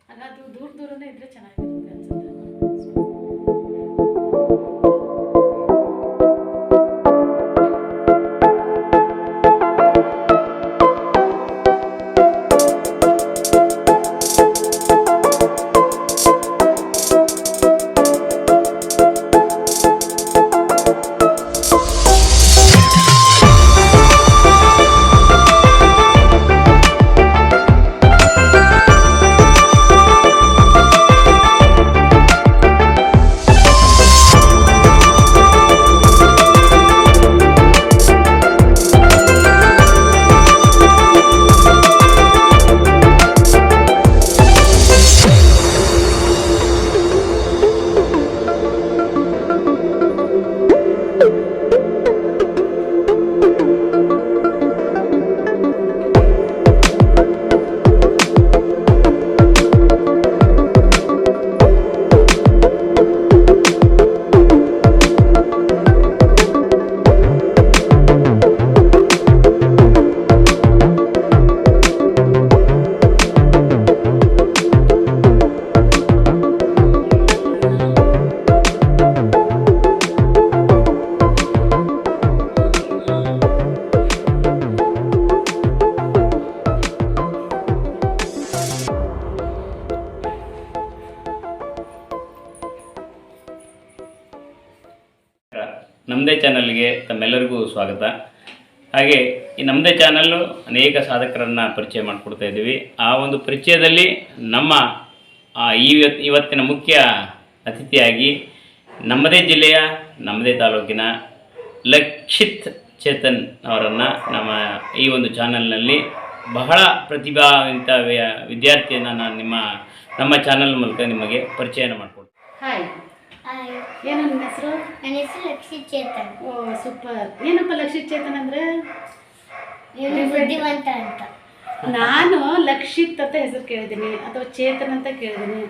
ಹಾಗಾದ್ರೆ ದೂರ ದೂರನೇ ಇದ್ರೆ ಚೆನ್ನಾಗಿರುತ್ತೆ ಅನ್ಸುತ್ತೆ. ನಮ್ಮದೇ ಚಾನಲ್ಗೆ ತಮ್ಮೆಲ್ಲರಿಗೂ ಸ್ವಾಗತ. ಹಾಗೆ ಈ ನಮ್ಮದೇ ಚಾನಲ್ಲು ಅನೇಕ ಸಾಧಕರನ್ನು ಪರಿಚಯ ಮಾಡಿಕೊಡ್ತಾ ಇದ್ದೀವಿ. ಆ ಒಂದು ಪರಿಚಯದಲ್ಲಿ ನಮ್ಮ ಇವತ್ತಿನ ಮುಖ್ಯ ಅತಿಥಿಯಾಗಿ ನಮ್ಮದೇ ಜಿಲ್ಲೆಯ ನಮ್ಮದೇ ತಾಲೂಕಿನ ಲಕ್ಷಿತ್ ಚೇತನ್ ಅವರನ್ನು ಈ ಒಂದು ಚಾನಲ್ನಲ್ಲಿ ಬಹಳ ಪ್ರತಿಭಾವಂತ ವಿದ್ಯಾರ್ಥಿಯನ್ನು ನಾನು ನಮ್ಮ ಚಾನಲ್ ಮೂಲಕ ನಿಮಗೆ ಪರಿಚಯನ ಮಾಡಿಕೊಡ್ತೀನಿ. ಹಾಯ್, ಏನು ನಿಮ್ಮ ಹೆಸರು? ನನ್ನ ಹೆಸರು ಲಕ್ಷಿತ್ ಚೇತನ್. ಓ ಸೂಪರ್. ಏನಪ್ಪ ಲಕ್ಷಿತ್ ಚೇತನ್ ಅಂದರೆ? ಬುದ್ಧಿವಂತ ಅಂತ. ನಾನು ಲಕ್ಷಿತ್ ಅಂತ ಹೆಸರು ಕೇಳಿದ್ದೀನಿ ಅಥವಾ ಚೇತನ್ ಅಂತ ಕೇಳಿದ್ದೀನಿ,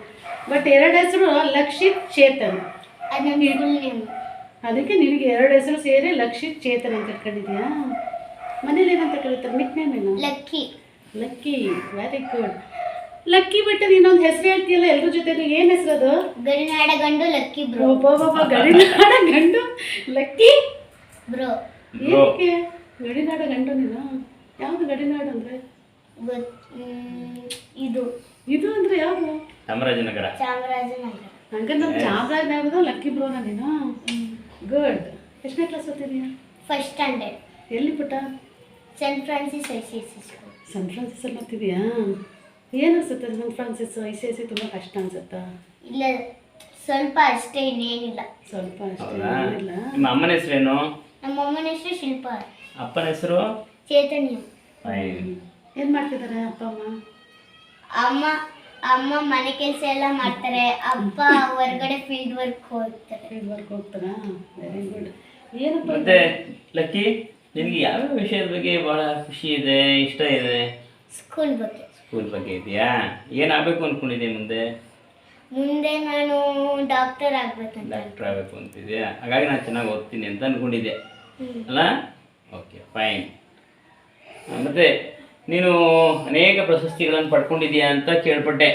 ಬಟ್ ಎರಡು ಹೆಸರು ಲಕ್ಷಿತ್ ಚೇತನ್. ಅದು ನನ್ನ ಫುಲ್ ನೇಮ್. ಅದಕ್ಕೆ ನಿನಗೆ ಎರಡು ಹೆಸರು ಸೇರಿ ಲಕ್ಷಿತ್ ಚೇತನ್ ಅಂತ ಕರ್ಕೊಂಡಿದ್ಯಾ? ಮನೇಲಿ ಏನಂತ ಕರೀತಾರೆ? ನಿಕ್ ನೇಮ್ ಏನು? Lucky. Lucky, very good. Lucky ಬಿಟ್ಟು ನೀನೊಂದು ಹೆಸರು ಹೇಳ್ತೀಯಲ್ಲ ಎಲ್ಲರ ಜೊತೆಗೂ, ಏನು ಹೆಸರು ಅದು? ಗಡಿನಾಡ ಗಂಡು ಲಕ್ಕಿ ಬ್ರೋ. ಒಬ್ಬೊಬ್ಬ ಗಡಿನಾಡ ಗಂಡು ಲಕ್ಕಿ ಬ್ರೋ. ಏನಕ್ಕೆ ಗಡಿನಾಡ ಗಂಡು ನೀನು? ಯಾವುದು ಗಡಿನಾಡು ಅಂದರೆ? ಇದು ಇದು ಅಂದರೆ ಯಾವುದು? ಚಾಮರಾಜನಗರ. ಚಾಮರಾಜನಗರ. ಹಂಗೆ ನಮ್ಮ ಚಾಮರಾಜನಗರದ ಲಕ್ಕಿ ಬ್ರೋನ ನೀನು? ಗುಡ್. ಎಷ್ಟನೇ ಕ್ಲಾಸ್ ಓದ್ತಿದೀಯ? First standard. ಎಲ್ಲಿ ಪುಟ್ಟ? Saint Francis ICSC school. Saint ಫ್ರಾನ್ಸಿಸಲ್ಲಿ ಓದ್ತಿದೀಯಾ? ಏನು ಅನ್ಸುತ್ತೆ ಸೆಂಟ್ ಫ್ರಾನ್ಸಿಸ್ ICSC ತುಂಬ ಕಷ್ಟ ಅನ್ಸುತ್ತಾ? ಇಲ್ಲ, ಸ್ವಲ್ಪ ಅಷ್ಟೇ, ಇನ್ನೇನಿಲ್ಲ. ಸ್ವಲ್ಪ ಅಷ್ಟೇ, ಏನಿಲ್ಲ. ನಿಮ್ಮ ಅಮ್ಮನ ಹೆಸರೇನು? ನಮ್ಮ ಅಮ್ಮನ ಹೆಸರು ಶಿಲ್ಪ. ಅಪ್ಪನ ಹೆಸರು? ಚೈತನ್ಯ. ಏನು ಮಾಡ್ತಿದ್ದಾರೆ ಅಪ್ಪ ಅಮ್ಮ? ಅಮ್ಮ ಮನೆ ಕೆಲಸ ಎಲ್ಲ ಮಾಡ್ತಾರೆ, ಅಪ್ಪ ಹೊರಗಡೆ ಫೀಲ್ಡ್ ವರ್ಕ್ ಹೋಗ್ತಾರೆ. ಫೀಲ್ಡ್ ವರ್ಕ್ ಹೋಗ್ತಾರಾ? Very good. ಏನಪ್ಪ ಮತ್ತೆ ಲಕ್ಕಿ, ನಿನಗೆ ಯಾವ್ಯಾವ ವಿಷಯದ ಬಗ್ಗೆ ಬಹಳ ಖುಷಿ ಇದೆ, ಇಷ್ಟ ಇದೆ? ಸ್ಕೂಲ್ ಬಗ್ಗೆ. ಸ್ಕೂಲ್ ಬಗ್ಗೆ ಇದೆಯಾ? ಏನಾಗಬೇಕು ಅಂದ್ಕೊಂಡಿದ್ದೆ ಮುಂದೆ? ಮುಂದೆ ನಾನು ಡಾಕ್ಟರ್ ಆಗ್ಬೇಕಂತ. ಡಾಕ್ಟರ್ ಆಗಬೇಕು ಅಂತಿದ್ಯಾ? ಹಾಗಾಗಿ ನಾನು ಚೆನ್ನಾಗಿ ಓದ್ತೀನಿ ಅಂತ ಅಂದ್ಕೊಂಡಿದ್ದೆ ಅಲ್ಲ? Okay, fine. ಮತ್ತು ನೀನು ಅನೇಕ ಪ್ರಶಸ್ತಿಗಳನ್ನು ಪಡ್ಕೊಂಡಿದ್ಯಾ ಅಂತ ಕೇಳ್ಪಟ್ಟೆ.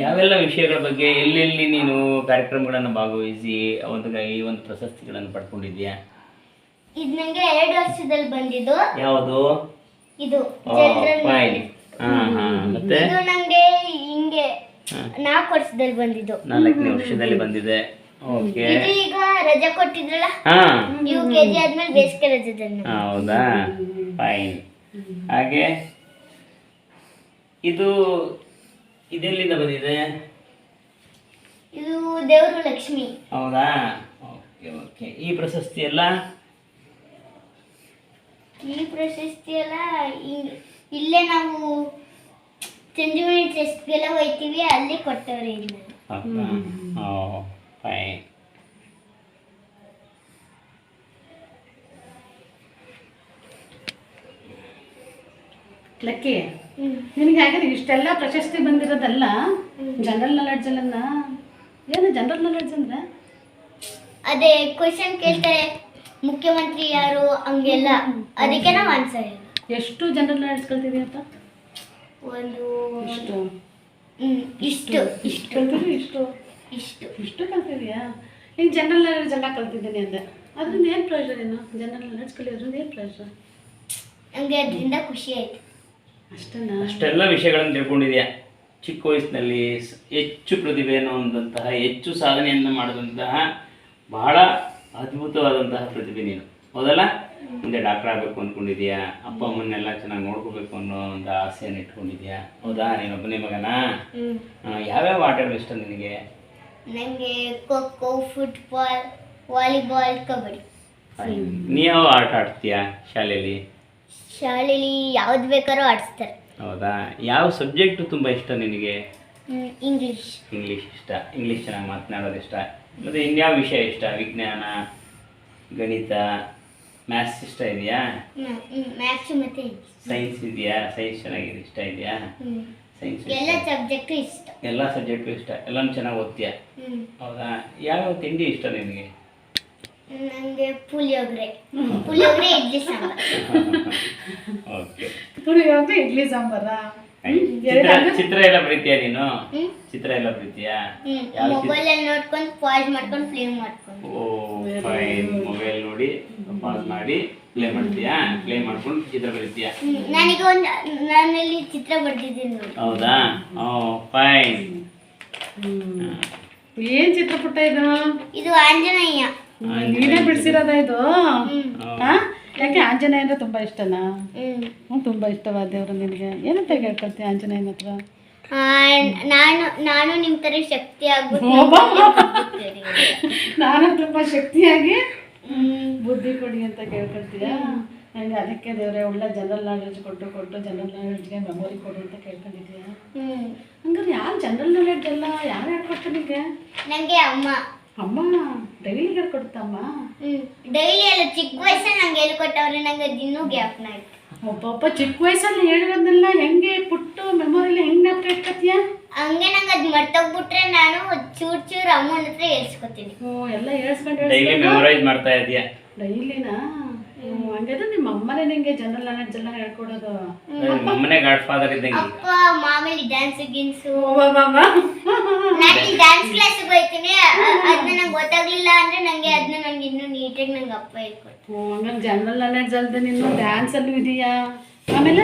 ಯಾವೆಲ್ಲ ವಿಷಯಗಳ ಬಗ್ಗೆ, ಎಲ್ಲೆಲ್ಲಿ ನೀನು ಕಾರ್ಯಕ್ರಮಗಳನ್ನು ಭಾಗವಹಿಸಿ ಈ ಒಂದು ಪ್ರಶಸ್ತಿಗಳನ್ನು ಪಡ್ಕೊಂಡಿದ್ಯಾ? ಇದು ನನಗೆ 2 ವರ್ಷದಲ್ಲಿ ಬಂದಿದ್ದು. ಯಾವುದು? ಇದು ಫೈನ್. ಮತ್ತೆ ಇದು ನನಗೆ ಹಿಂಗೆ 4 ವರ್ಷದಲ್ಲಿ ಬಂದಿದ್ದು. 4ನೇ ವರ್ಷದಲ್ಲಿ ಬಂದಿದೆ. ಓಕೆ. ಇದು ಈಗ ರಜೆ ಕೊಟ್ಟಿದ್ರಲ್ಲ, UKG ಆದ್ಮೇಲೆ ಬೇಸಿಗೆ ರಜೆದಲ್ಲಿ. ಹೌದಾ? ಫೈನ್. ಹಾಗೆ ಇದೆಲ್ಲಿಂದ ಬಂದಿದೆ? ಇದು ದೇವರು ಲಕ್ಷ್ಮಿ. ಹೌದಾ? Okay okay. ಈ ಪ್ರಶಸ್ತಿ ಎಲ್ಲ ಇಲ್ಲೇ ನಾವು ಸಂಜೀವನಿ ಟ್ರಸ್ಟ್ಗೆಲ್ಲ ಹೋಗ್ತೀವಿ, ಅಲ್ಲಿ ಕೊಟ್ಟವ್ರೆ. ಇಲ್ಲ ಫೈನ್. ಲಕ್ಕಿ, ನಿನಗೆ ಹಾಗಾದ್ರೆ ಇಷ್ಟೆಲ್ಲ ಪ್ರಶಸ್ತಿ ಬಂದಿರೋದಲ್ಲ ಜನರಲ್ ನಾಲೆಡ್ಜ್ ಅಲ್ಲ? ಏನು ಜನರಲ್ ನಾಲೆಡ್ಜ್ ಅಂದ್ರೆ? ಅದೇ ಕ್ವಶನ್ ಕೇಳ್ತಾರೆ, ಮುಖ್ಯಮಂತ್ರಿ ಯಾರು ಹಂಗೆಲ್ಲ, ಅದಕ್ಕೆ ನಾವು ಆನ್ಸರ್. ಎಷ್ಟು ಜನರಲ್ ನಾಲೆಡ್ಜ್ ಕಲ್ತಿದೀಯ ಅಂತ? ಒಂದು ಎಷ್ಟು? ಇಷ್ಟು ಕಲ್ತಿದ್ರಿ ಇಷ್ಟು ಇಷ್ಟು ಕಲ್ತಿದ್ಯಾ? ಈಗ ಜನರಲ್ ನಾಲೆಡ್ಜ್ ಎಲ್ಲ ಕಲ್ತಿದ್ದೀನಿ ಅಂದೆ, ಅದರಿಂದ ಏನು ಪ್ರಯೋಜನ? ಏನು ಜನರಲ್ ನಾಲೆಡ್ಜ್ ಕಲಿಯೋದ್ರಿಂದ ಏನು ಪ್ರಯೋಜನ? ನನಗೆ ಅದರಿಂದ ಖುಷಿ ಆಯ್ತು. ಅಷ್ಟೇನಾ? ಅಷ್ಟೆಲ್ಲ ವಿಷಯಗಳನ್ನು ತಿಳ್ಕೊಂಡಿದ್ಯಾ. ಚಿಕ್ಕ ವಯಸ್ಸಿನಲ್ಲಿ ಹೆಚ್ಚು ಪ್ರತಿಭೆಯನ್ನು ಹೊಂದಂತಹ, ಹೆಚ್ಚು ಸಾಧನೆಯನ್ನು ಮಾಡಿದಂತಹ ಬಹಳ ಅದ್ಭುತವಾದಂತಹ ಪ್ರತಿಭೆ ನೀನು, ಹೌದಲ್ಲ? ಮುಂದೆ ಡಾಕ್ಟರ್ ಆಗಬೇಕು ಅಂದ್ಕೊಂಡಿದ್ಯಾ, ಅಪ್ಪ ಅಮ್ಮನ್ನೆಲ್ಲ ಚೆನ್ನಾಗಿ ನೋಡ್ಕೋಬೇಕು ಅನ್ನೋ ಒಂದು ಆಸೆಯನ್ನು ಇಟ್ಕೊಂಡಿದ್ಯಾ, ಹೌದಾ? ನೀನೊಬ್ಬನೇ ಮಗನಾ? ಯಾವ್ಯಾವ ಆಟಗಳು ಇಷ್ಟ ನಿನಗೆ? ನನಗೆ ಖೋ ಖೋ, ಫುಟ್ಬಾಲ್, ವಾಲಿಬಾಲ್, ಕಬಡ್ಡಿ. ನೀ ಯಾವ ಆಟ ಆಡ್ತೀಯಾ ಶಾಲೆಯಲ್ಲಿ? ಶಾಲೆಯಲ್ಲಿ ಯಾವ್ದು ಬೇಕಾದ್ರೂ ಆಡಿಸ್ತಾರೆ. ಹೌದಾ? ಯಾವ ಸಬ್ಜೆಕ್ಟು ತುಂಬ ಇಷ್ಟ ನಿನಗೆ? ಇಂಗ್ಲೀಷ್. ಇಂಗ್ಲೀಷ್ ಇಷ್ಟ, ಇಂಗ್ಲೀಷ್ ಚೆನ್ನಾಗಿ ಮಾತನಾಡೋದು ಇಷ್ಟ. ಮತ್ತು ಇನ್ಯಾವ ವಿಷಯ ಇಷ್ಟ? ವಿಜ್ಞಾನ, ಗಣಿತ, ಮ್ಯಾಥ್ಸ್ ಇಷ್ಟ ಇದೆಯಾ? ಮ್ಯಾಥ್ಸ್ ಮತ್ತು ಸೈನ್ಸ್ ಇದೆಯಾ? ಸೈನ್ಸ್ ಚೆನ್ನಾಗಿದೆ, ಇಷ್ಟ ಇದೆಯಾ? ಸೈನ್ಸ್ ಎಲ್ಲ ಸಬ್ಜೆಕ್ಟು ಇಷ್ಟ. ಎಲ್ಲ ಸಬ್ಜೆಕ್ಟು ಇಷ್ಟ, ಎಲ್ಲನೂ ಚೆನ್ನಾಗಿ ಓದ್ತೀಯಾ? ಹೌದಾ? ಯಾವ್ಯಾವ ತಿಂಡಿ ಇಷ್ಟ ನಿನಗೆ? ನನಗೆ ಪುಳಿಯೋಗರೆ, ಇಡ್ಲಿ ಸಾಂಬಾರ್. ಓಕೆ. ಪುಳಿಯೋಗರೆ, ಇಡ್ಲಿ ಸಾಂಬಾರ? ಚಿತ್ರ ಎಲ್ಲ ಬರೀತೀಯಾ ನೀನು? ಚಿತ್ರ ಎಲ್ಲ ಬರೀತೀಯಾ? ಮೊಬೈಲಲ್ಲಿ ನೋಡ್ಕೊಂಡು ಪಾಸ್ ಮಾಡ್ಕೊಂಡು ಪ್ಲೇ ಮಾಡ್ಕೊಂಡು. ಓ ಫೈನ್. ಮೊಬೈಲ್ ನೋಡಿ ಪಾಸ್ ಮಾಡಿ ಪ್ಲೇ ಮಾಡ್ತೀಯಾ? ಪ್ಲೇ ಮಾಡ್ಕೊಂಡು ಚಿತ್ರ ಬರೀತೀಯಾ? ನನಗೆ ನಾನಲ್ಲಿ ಚಿತ್ರ ಬರ್ದಿದ್ದೀನಿ ನೋಡಿ. ಹೌದಾ? ಓ ಫೈನ್. ಏನ್ ಚಿತ್ರಪಟ ಇದು? ಇದು ಆಂಜನೇಯ. ನೀನೇ ಬಿಡಿಸಿರೋದ ಇದು? ಯಾಕೆ ಆಂಜನೇಯ ಅಂದ್ರೆ ತುಂಬಾ ಇಷ್ಟನಾ? ತುಂಬಾ ಇಷ್ಟವಾದ ದೇವ್ರು ನಿನಗೆ. ಏನಂತ ಕೇಳ್ಕೊಳ್ತೀಯ ಆಂಜನೇಯನ ಹತ್ರ? ನಾನು ನಿಮ್ ತರ ಶಕ್ತಿ ಆಗ್ಬಿಟ್ಟು ನಾನು ತುಂಬಾ ಶಕ್ತಿಯಾಗಿ ಬುದ್ಧಿ ಕೊಡಿ ಅಂತ ಕೇಳ್ಕೊಳ್ತೀಯ? ನನಗೆ ಅದಕ್ಕೆ ದೇವ್ರೆ ಒಳ್ಳೆ ಜನರಲ್ ನಾಲೆಡ್ಜ್ ಕೊಟ್ಟು ಜನರಲ್ ನಾಲೆಡ್ಜ್ಗೆ ಮೆಮೊರಿ ಕೊಡು ಅಂತ ಕೇಳ್ಕೊಂಡಿದ್ಯಾ? ಹಂಗಾರೆ ಯಾರು ಜನರಲ್ ನಾಲೆಡ್ಜ್ ಎಲ್ಲ ಯಾರು ಹೇಳ್ಕೊಡ್ತಾರೆ ನಿಮಗೆ? ನಂಗೆ ಅಮ್ಮ ಡೈಲಿ ಹೇಳ್ಕೊಡ್ತಮ್ಮ? ಡೈಲಿ ಅಲ್ಲ, ಚಿಕ್ಕ ವಯಸ್ಸಲ್ಲಿ ನಂಗೆ ಹೇಳ್ಕೊಟ್ಟವ್ರೆ. ನಂಗೆ ಇನ್ನೂ ಜ್ಞಾಪನ ಆಯ್ತು. ಒಬ್ಬೊಬ್ಬ ಚಿಕ್ಕ ವಯಸ್ಸಲ್ಲಿ ಹೇಳಿರೋದನ್ನೆಲ್ಲ ಹೆಂಗೆ ಪುಟ್ಟು ಮೆಮೊರಿಲಿ ಹೆಂಗೆ ಜ್ಞಾಪಕ ಇಟ್ಕೊತೀಯ? ಹಂಗೆ ನಂಗೆ ಅದು ಮರ್ತೋಗ್ಬಿಟ್ರೆ ನಾನು ಚೂರು ಅಮ್ಮನ ಹತ್ರ ಹೇಳ್ಸ್ಕೊತೀನಿ. ಎಲ್ಲ ಹೇಳ್ಸ್ಕೊಂಡು ಡೈಲಿ ಮೆಮೊರೈಸ್ ಮಾಡ್ತಾ ಇದೀಯಾ? ಡೈಲಿನಾ? ಹಂಗಾದ್ರೆ ನಿಮ್ಮ ಅಮ್ಮನೇ ನಿಂಗೆ ಜನರಲ್ ನಾಲೆಡ್ಜ್ ಎಲ್ಲ ಹೇಳ್ಕೊಡೋದು? ನಮ್ಮನೆ ಗಾಡ್ ಫಾದರ್ ಇದ್ದಂಗೆ. ಅಪ್ಪ ಮಾಮೂಲಿ ಡ್ಯಾನ್ಸ್ ಗಿನ್ಸು. ನಾನು ಡ್ಯಾನ್ಸ್ ಕ್ಲಾಸ್ ಹೋಗ್ತೀನಿ, ಅದನ್ನ ನಂಗೆ ಗೊತ್ತಾಗ್ಲಿಲ್ಲ ಅಂದ್ರೆ ನಂಗೆ ಇನ್ನೂ ನೀಟಾಗಿ ನಂಗೆ ಅಪ್ಪ ಹೇಳ್ಕೊಡ್ತೀನಿ. ಹಂಗಂದ್ರೆ ಜನರಲ್ ನಾಲೆಡ್ಜ್ ಅಲ್ಲದೆ ನೀನು ಡ್ಯಾನ್ಸ್ ಅಲ್ಲೂ ಇದೆಯಾ? ಆಮೇಲೆ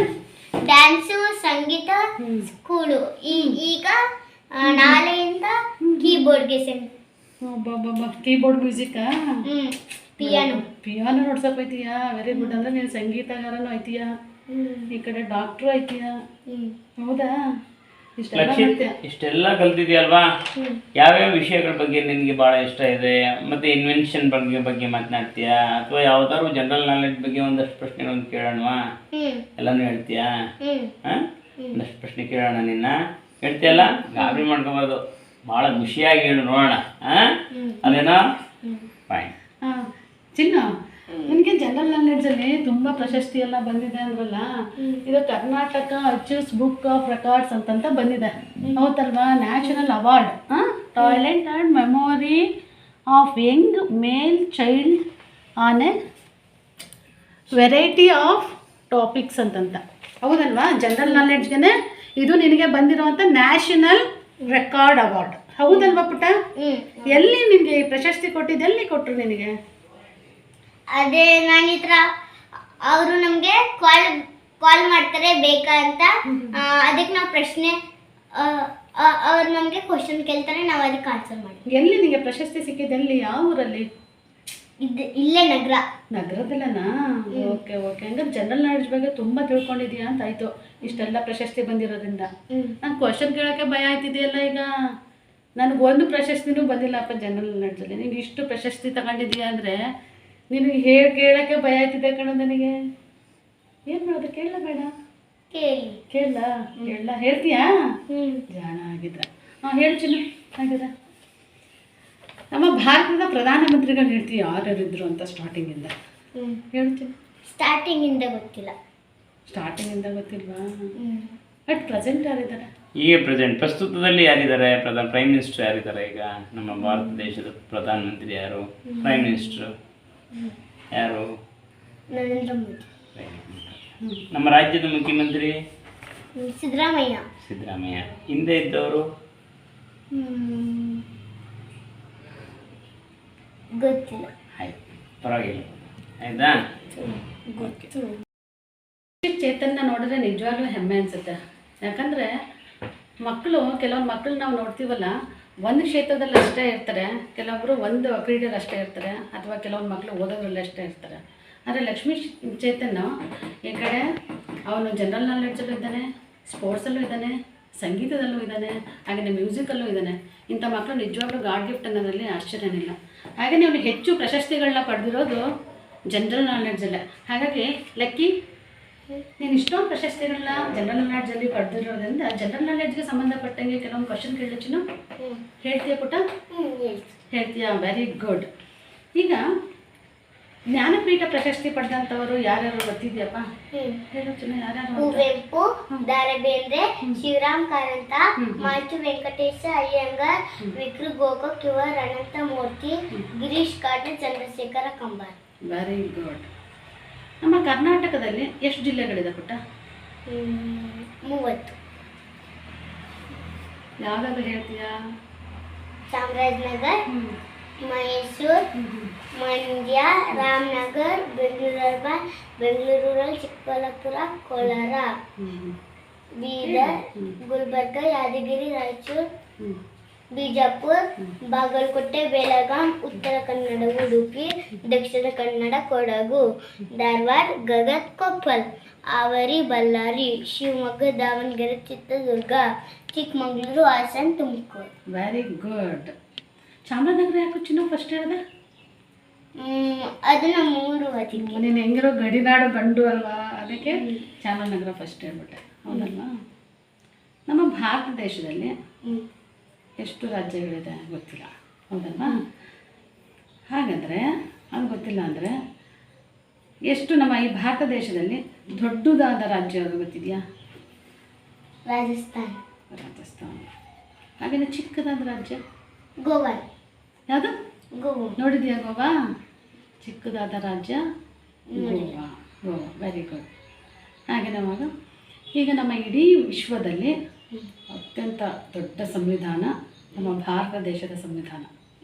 ಡ್ಯಾನ್ಸು, ಸಂಗೀತ, ಸ್ಕೂಲು. ಈಗ ನಾಳೆಯಿಂದ ಕೀಬೋರ್ಡ್ಗೆ ಕೀಬೋರ್ಡ್ ಮ್ಯೂಸಿಕಾ? ಪಿಯಾನೋ ನೋಡ್ಸಕ್ ಹೋಯ್ತೀಯಾ? Very good. ಅಂದ್ರೆ ನೀನು ಸಂಗೀತಗಾರನು ಐತೀಯಾ, ಈ ಕಡೆ ಡಾಕ್ಟ್ರು ಐತೀಯಾ? ಹೌದಾ? ಇಷ್ಟೆಲ್ಲ ಕಲ್ತಿದ್ಯಲ್ವಾ? ಯಾವ್ಯಾವ ವಿಷಯಗಳ ಬಗ್ಗೆ ನಿನಗೆ ಬಹಳ ಇಷ್ಟ ಇದೆ? ಮತ್ತೆ ಇನ್ವೆನ್ಷನ್ ಬಗ್ಗೆ ಮಾತನಾಡ್ತೀಯಾ, ಅಥವಾ ಯಾವ್ದಾದ್ರು ಜನರಲ್ ನಾಲೆಡ್ಜ್ ಬಗ್ಗೆ ಒಂದಷ್ಟು ಪ್ರಶ್ನೆಗಳನ್ನು ಕೇಳೋಣವಾ? ಎಲ್ಲಾನು ಹೇಳ್ತೀಯಾ? ಒಂದಷ್ಟು ಪ್ರಶ್ನೆ ಕೇಳೋಣ. ನಿನ್ನ ಹೇಳ್ತೀಯಲ್ಲ, ಗಾಬರಿ ಮಾಡ್ಕೋಬಾರ್ದು, ಬಹಳ ಖುಷಿಯಾಗಿ ಹೇಳು ನೋಡೋಣ. ಅದೇನಾ? ಫೈನ್. ಚಿನ್ನ, ನಿನಗೆ ಜನರಲ್ ನಾಲೆಡ್ಜಲ್ಲಿ ತುಂಬ ಪ್ರಶಸ್ತಿ ಎಲ್ಲ ಬಂದಿದೆ ಅಂದ್ರಲ್ಲ, ಇದು Karnataka achieves book of records ಅಂತಂತ ಬಂದಿದೆ, ಹೌದಲ್ವಾ? National award toilet and memory of Young male child on A variety of topics ಅಂತಂತ, ಹೌದಲ್ವಾ? ಜನರಲ್ ನಾಲೆಡ್ಜ್ಗೆ ಇದು ನಿನಗೆ ಬಂದಿರೋವಂಥ ನ್ಯಾಷನಲ್ ರೆಕಾರ್ಡ್ ಅವಾರ್ಡ್, ಹೌದಲ್ವಾ ಪುಟ್ಟ? ಎಲ್ಲಿ ನಿನಗೆ ಈ ಪ್ರಶಸ್ತಿ ಕೊಟ್ಟಿದ್ದು? ಎಲ್ಲಿ ಕೊಟ್ಟರು ನಿನಗೆ? ಅದೇ ನಾನು ಈ ಥರ ಅವರು ನಮಗೆ ಕಾಲ್ ಮಾಡ್ತಾರೆ ಬೇಕಾ ಅಂತ, ಅದಕ್ಕೆ ನಾವು ಪ್ರಶ್ನೆ, ಅವ್ರು ನಮಗೆ ಕ್ವಶನ್ ಕೇಳ್ತಾರೆ, ನಾವು ಅದಕ್ಕೆ ಆನ್ಸರ್ ಮಾಡಿ. ಎಲ್ಲಿ ನಿಮಗೆ ಪ್ರಶಸ್ತಿ ಸಿಕ್ಕಿದೆ? ಎಲ್ಲಿ? ಯಾವ ಊರಲ್ಲಿ? ಇಲ್ಲೇ ನಗರದಲ್ಲನಾ? ಓಕೆ. ಹಂಗಾದ್ರೆ ಜನರಲ್ ನಾಲೆಡ್ಜ್ ಬಗ್ಗೆ ತುಂಬ ತಿಳ್ಕೊಂಡಿದ್ಯಾ ಅಂತ ಆಯಿತು, ಇಷ್ಟೆಲ್ಲ ಪ್ರಶಸ್ತಿ ಬಂದಿರೋದ್ರಿಂದ. ನಂಗೆ ಕ್ವಶನ್ ಕೇಳೋಕ್ಕೆ ಭಯ ಆಯ್ತಿದೆಯಲ್ಲ ಈಗ. ನನಗೊಂದು ಪ್ರಶಸ್ತಿನೂ ಬಂದಿಲ್ಲಪ್ಪ ಜನರಲ್ ನಾಲೆಡ್ಜಲ್ಲಿ. ನೀನು ಇಷ್ಟು ಪ್ರಶಸ್ತಿ ತಗೊಂಡಿದ್ದೀಯಾ ಅಂದರೆ ನಿನಗೆ ಕೇಳೋಕ್ಕೆ ಭಯ ಆಯ್ತಿದೆ ಕಣ ನನಗೆ. ಏನು ಮಾಡೋದು? ಕೇಳಲ್ಲ ಬೇಡ? ಕೇಳಲ್ಲ ಹೇಳ್ತೀಯಾ? ಜಾಣ ಆಗಿದ್ರ. ಹೇಳು ಚಿನ್ನ, ಹಾಗಿದ್ರೆ ನಮ್ಮ ಭಾರತದ ಪ್ರಧಾನಮಂತ್ರಿಗಳು ಹೇಳ್ತೀವಿ ಯಾರ್ಯಾರಿದ್ರು ಅಂತ ಸ್ಟಾರ್ಟಿಂಗಿಂದ ಹೇಳ್ತೀನಿ. ಸ್ಟಾರ್ಟಿಂಗಿಂದ ಗೊತ್ತಿಲ್ಲ. ಸ್ಟಾರ್ಟಿಂಗಿಂದ ಗೊತ್ತಿಲ್ವಾ? ಬಟ್ ಪ್ರೆಸೆಂಟ್ ಯಾರಿದ್ದಾರೆ? ಈಗ ಪ್ರಸ್ತುತದಲ್ಲಿ ಯಾರಿದ್ದಾರೆ? ಪ್ರೈಮ್ ಮಿನಿಸ್ಟರ್ ಯಾರಿದ್ದಾರೆ ಈಗ? ನಮ್ಮ ಭಾರತ ದೇಶದ ಪ್ರಧಾನಮಂತ್ರಿ ಯಾರು? ಪ್ರೈಮ್ ಮಿನಿಸ್ಟರ್ ಯಾರು? ನರೇಂದ್ರ ಮೋದಿ. ನಮ್ಮ ರಾಜ್ಯದ ಮುಖ್ಯಮಂತ್ರಿ ಸಿದ್ದರಾಮಯ್ಯ. ಸಿದ್ದರಾಮಯ್ಯ. ಹಿಂದೆ ಇದ್ದವರು ಗೊತ್ತಿಲ್ಲ. ಆಯ್ತು, ಪರವಾಗಿಲ್ಲ. ಆಯ್ತಾ? ಓಕೆ. ಚೇತನ್ನ ನೋಡಿದ್ರೆ ನಿಜವಾಗ್ಲೂ ಹೆಮ್ಮೆ ಅನಿಸುತ್ತೆ. ಯಾಕಂದರೆ ಮಕ್ಕಳು, ಕೆಲವೊಂದು ಮಕ್ಕಳು ನಾವು ನೋಡ್ತೀವಲ್ಲ, ಒಂದು ಕ್ಷೇತ್ರದಲ್ಲಿ ಅಷ್ಟೇ ಇರ್ತಾರೆ, ಕೆಲವೊಬ್ಬರು ಒಂದು ಕ್ರೀಡೆಯಲ್ಲಿ ಅಷ್ಟೇ ಇರ್ತಾರೆ, ಅಥವಾ ಕೆಲವೊಂದು ಮಕ್ಕಳು ಓದೋದ್ರಲ್ಲಿ ಅಷ್ಟೇ ಇರ್ತಾರೆ. ಆದರೆ ಲಕ್ಷ್ಮೀ ಚೇತನ್ ಈ ಕಡೆ ಅವನು ಜನರಲ್ ನಾಲೆಡ್ಜಲ್ಲೂ ಇದ್ದಾನೆ, ಸ್ಪೋರ್ಟ್ಸಲ್ಲೂ ಇದ್ದಾನೆ, ಸಂಗೀತದಲ್ಲೂ ಇದ್ದಾನೆ, ಹಾಗೆಯೇ ಮ್ಯೂಸಿಕಲ್ಲೂ ಇದ್ದಾನೆ. ಇಂಥ ಮಕ್ಕಳು ನಿಜವಾಗ್ಲೂ ಗಾಡ್ ಗಿಫ್ಟ್ ಅನ್ನೋದ್ರಲ್ಲಿ ಆಶ್ಚರ್ಯನಿಲ್ಲ. ಹಾಗೆಯೇ ಅವನು ಹೆಚ್ಚು ಪ್ರಶಸ್ತಿಗಳನ್ನ ಪಡೆದಿರೋದು ಜನರಲ್ ನಾಲೆಡ್ಜಲ್ಲೇ. ಹಾಗಾಗಿ ಲಕ್ಕಿ, ನೀನು ಇಷ್ಟೊಂದು ಪ್ರಶಸ್ತಿಗಳನ್ನ ಜನರಲ್ ನಾಲೆಡ್ಜಲ್ಲಿ ಪಡೆದಿರೋದ್ರಿಂದ ಜನರಲ್ ನಾಲೆಡ್ಜ್ಗೆ ಸಂಬಂಧಪಟ್ಟಂಗೆ ಕೆಲವೊಂದು ಕ್ವಶನ್ ಕೇಳಲಿಚ್ಚು ಹೇಳ್ತೀಯ ಪುಟ್ಟ? ಹೇಳ್ತೀಯಾ? Very good. ಈಗ ಜ್ಞಾನಪೀಠ ಪ್ರಶಸ್ತಿ ಪಡೆದಂಥವರು ಯಾರ್ಯಾರು ಗೊತ್ತಿದ್ಯಪ್ಪ? ಹೇಳು ಚಿನ್ನ, ಯಾರ್ಯಾರು? ಕುವೆಂಪು, ದ.ರಾ ಬೇಂದ್ರೆ, ಶಿವರಾಮ್ ಕಾರಂತ, ಮಾಚು ವೆಂಕಟೇಶ ಅಯ್ಯಂಗಾರ್, ವಿಕ್ರು ಗೋಕಾಕ್, ಕಿವರ್ ಅನಂತಮೂರ್ತಿ, ಗಿರೀಶ್ ಕಾರ್ನಾಡ್, ಚಂದ್ರಶೇಖರ ಕಂಬಾರ್. Very good. ನಮ್ಮ ಕರ್ನಾಟಕದಲ್ಲಿ ಎಷ್ಟು ಜಿಲ್ಲೆಗಳಿದೆ ಪುಟ್ಟ? 30. ಯಾವ್ದಾದ್ರು ಹೇಳ್ತೀಯಾ? Chamarajanagar, Mysuru, Mandya, Ramanagar, Bengaluru urban, Bengaluru rural, Chikkaballapura, Kolar, Bidar, Gulbarga, Yadgiri, Raichur, Bijapur, Bagalkot, Belgaum, Uttara Kannada, Udupi, Dakshina Kannada, Kodagu, Dharwad, Gadag, Koppal, Haveri, Bellary, Shivamogga, Davanagere, Chitradurga, Chikkamagaluru, Hassan, Tumakuru. Very good. Chamarajanagara ಯಾಕೆ ಚಿನ್ನ ಫಸ್ಟ್ ಹೇಳಿದೆ? ಅದನ್ನ 3 ಅದಕ್ಕೆ. ನೀನು ಹೆಂಗಿರೋ ಗಡಿನಾಡು ಗಂಡು ಅಲ್ವಾ, ಅದಕ್ಕೆ ಚಾಮರಾಜನಗರ ಫಸ್ಟ್ ಹೇಳ್ಬಿಟ್ಟೆ, ಹೌದಲ್ವಾ? ನಮ್ಮ ಭಾರತ ದೇಶದಲ್ಲಿ ಎಷ್ಟು ರಾಜ್ಯಗಳಿದೆ ಗೊತ್ತಿಲ್ಲ, ಹೌದಲ್ವಾ? ಹಾಗಾದರೆ ಅದು ಗೊತ್ತಿಲ್ಲ ಅಂದರೆ ಎಷ್ಟು ನಮ್ಮ ಈ ಭಾರತ ದೇಶದಲ್ಲಿ ದೊಡ್ಡದಾದ ರಾಜ್ಯ ಅದು ಗೊತ್ತಿದೆಯಾ? ರಾಜಸ್ಥಾನ. ರಾಜಸ್ಥಾನ. ಹಾಗೆಯೇ ಚಿಕ್ಕದಾದ ರಾಜ್ಯ ಗೋವಾ. ಯಾವುದು? ಗೋವಾ. ನೋಡಿದ್ಯಾ ಗೋವಾ? ಚಿಕ್ಕದಾದ ರಾಜ್ಯ ಗೋವಾ. Goa, very good. ಹಾಗೆ ನವಾಗ ಈಗ ನಮ್ಮ ಇಡೀ ವಿಶ್ವದಲ್ಲಿ ಅತ್ಯಂತ ದೊಡ್ಡ ಸಂವಿಧಾನ ನಮ್ಮ ಭಾರತ ದೇಶದ ಸಂವಿಧಾನ,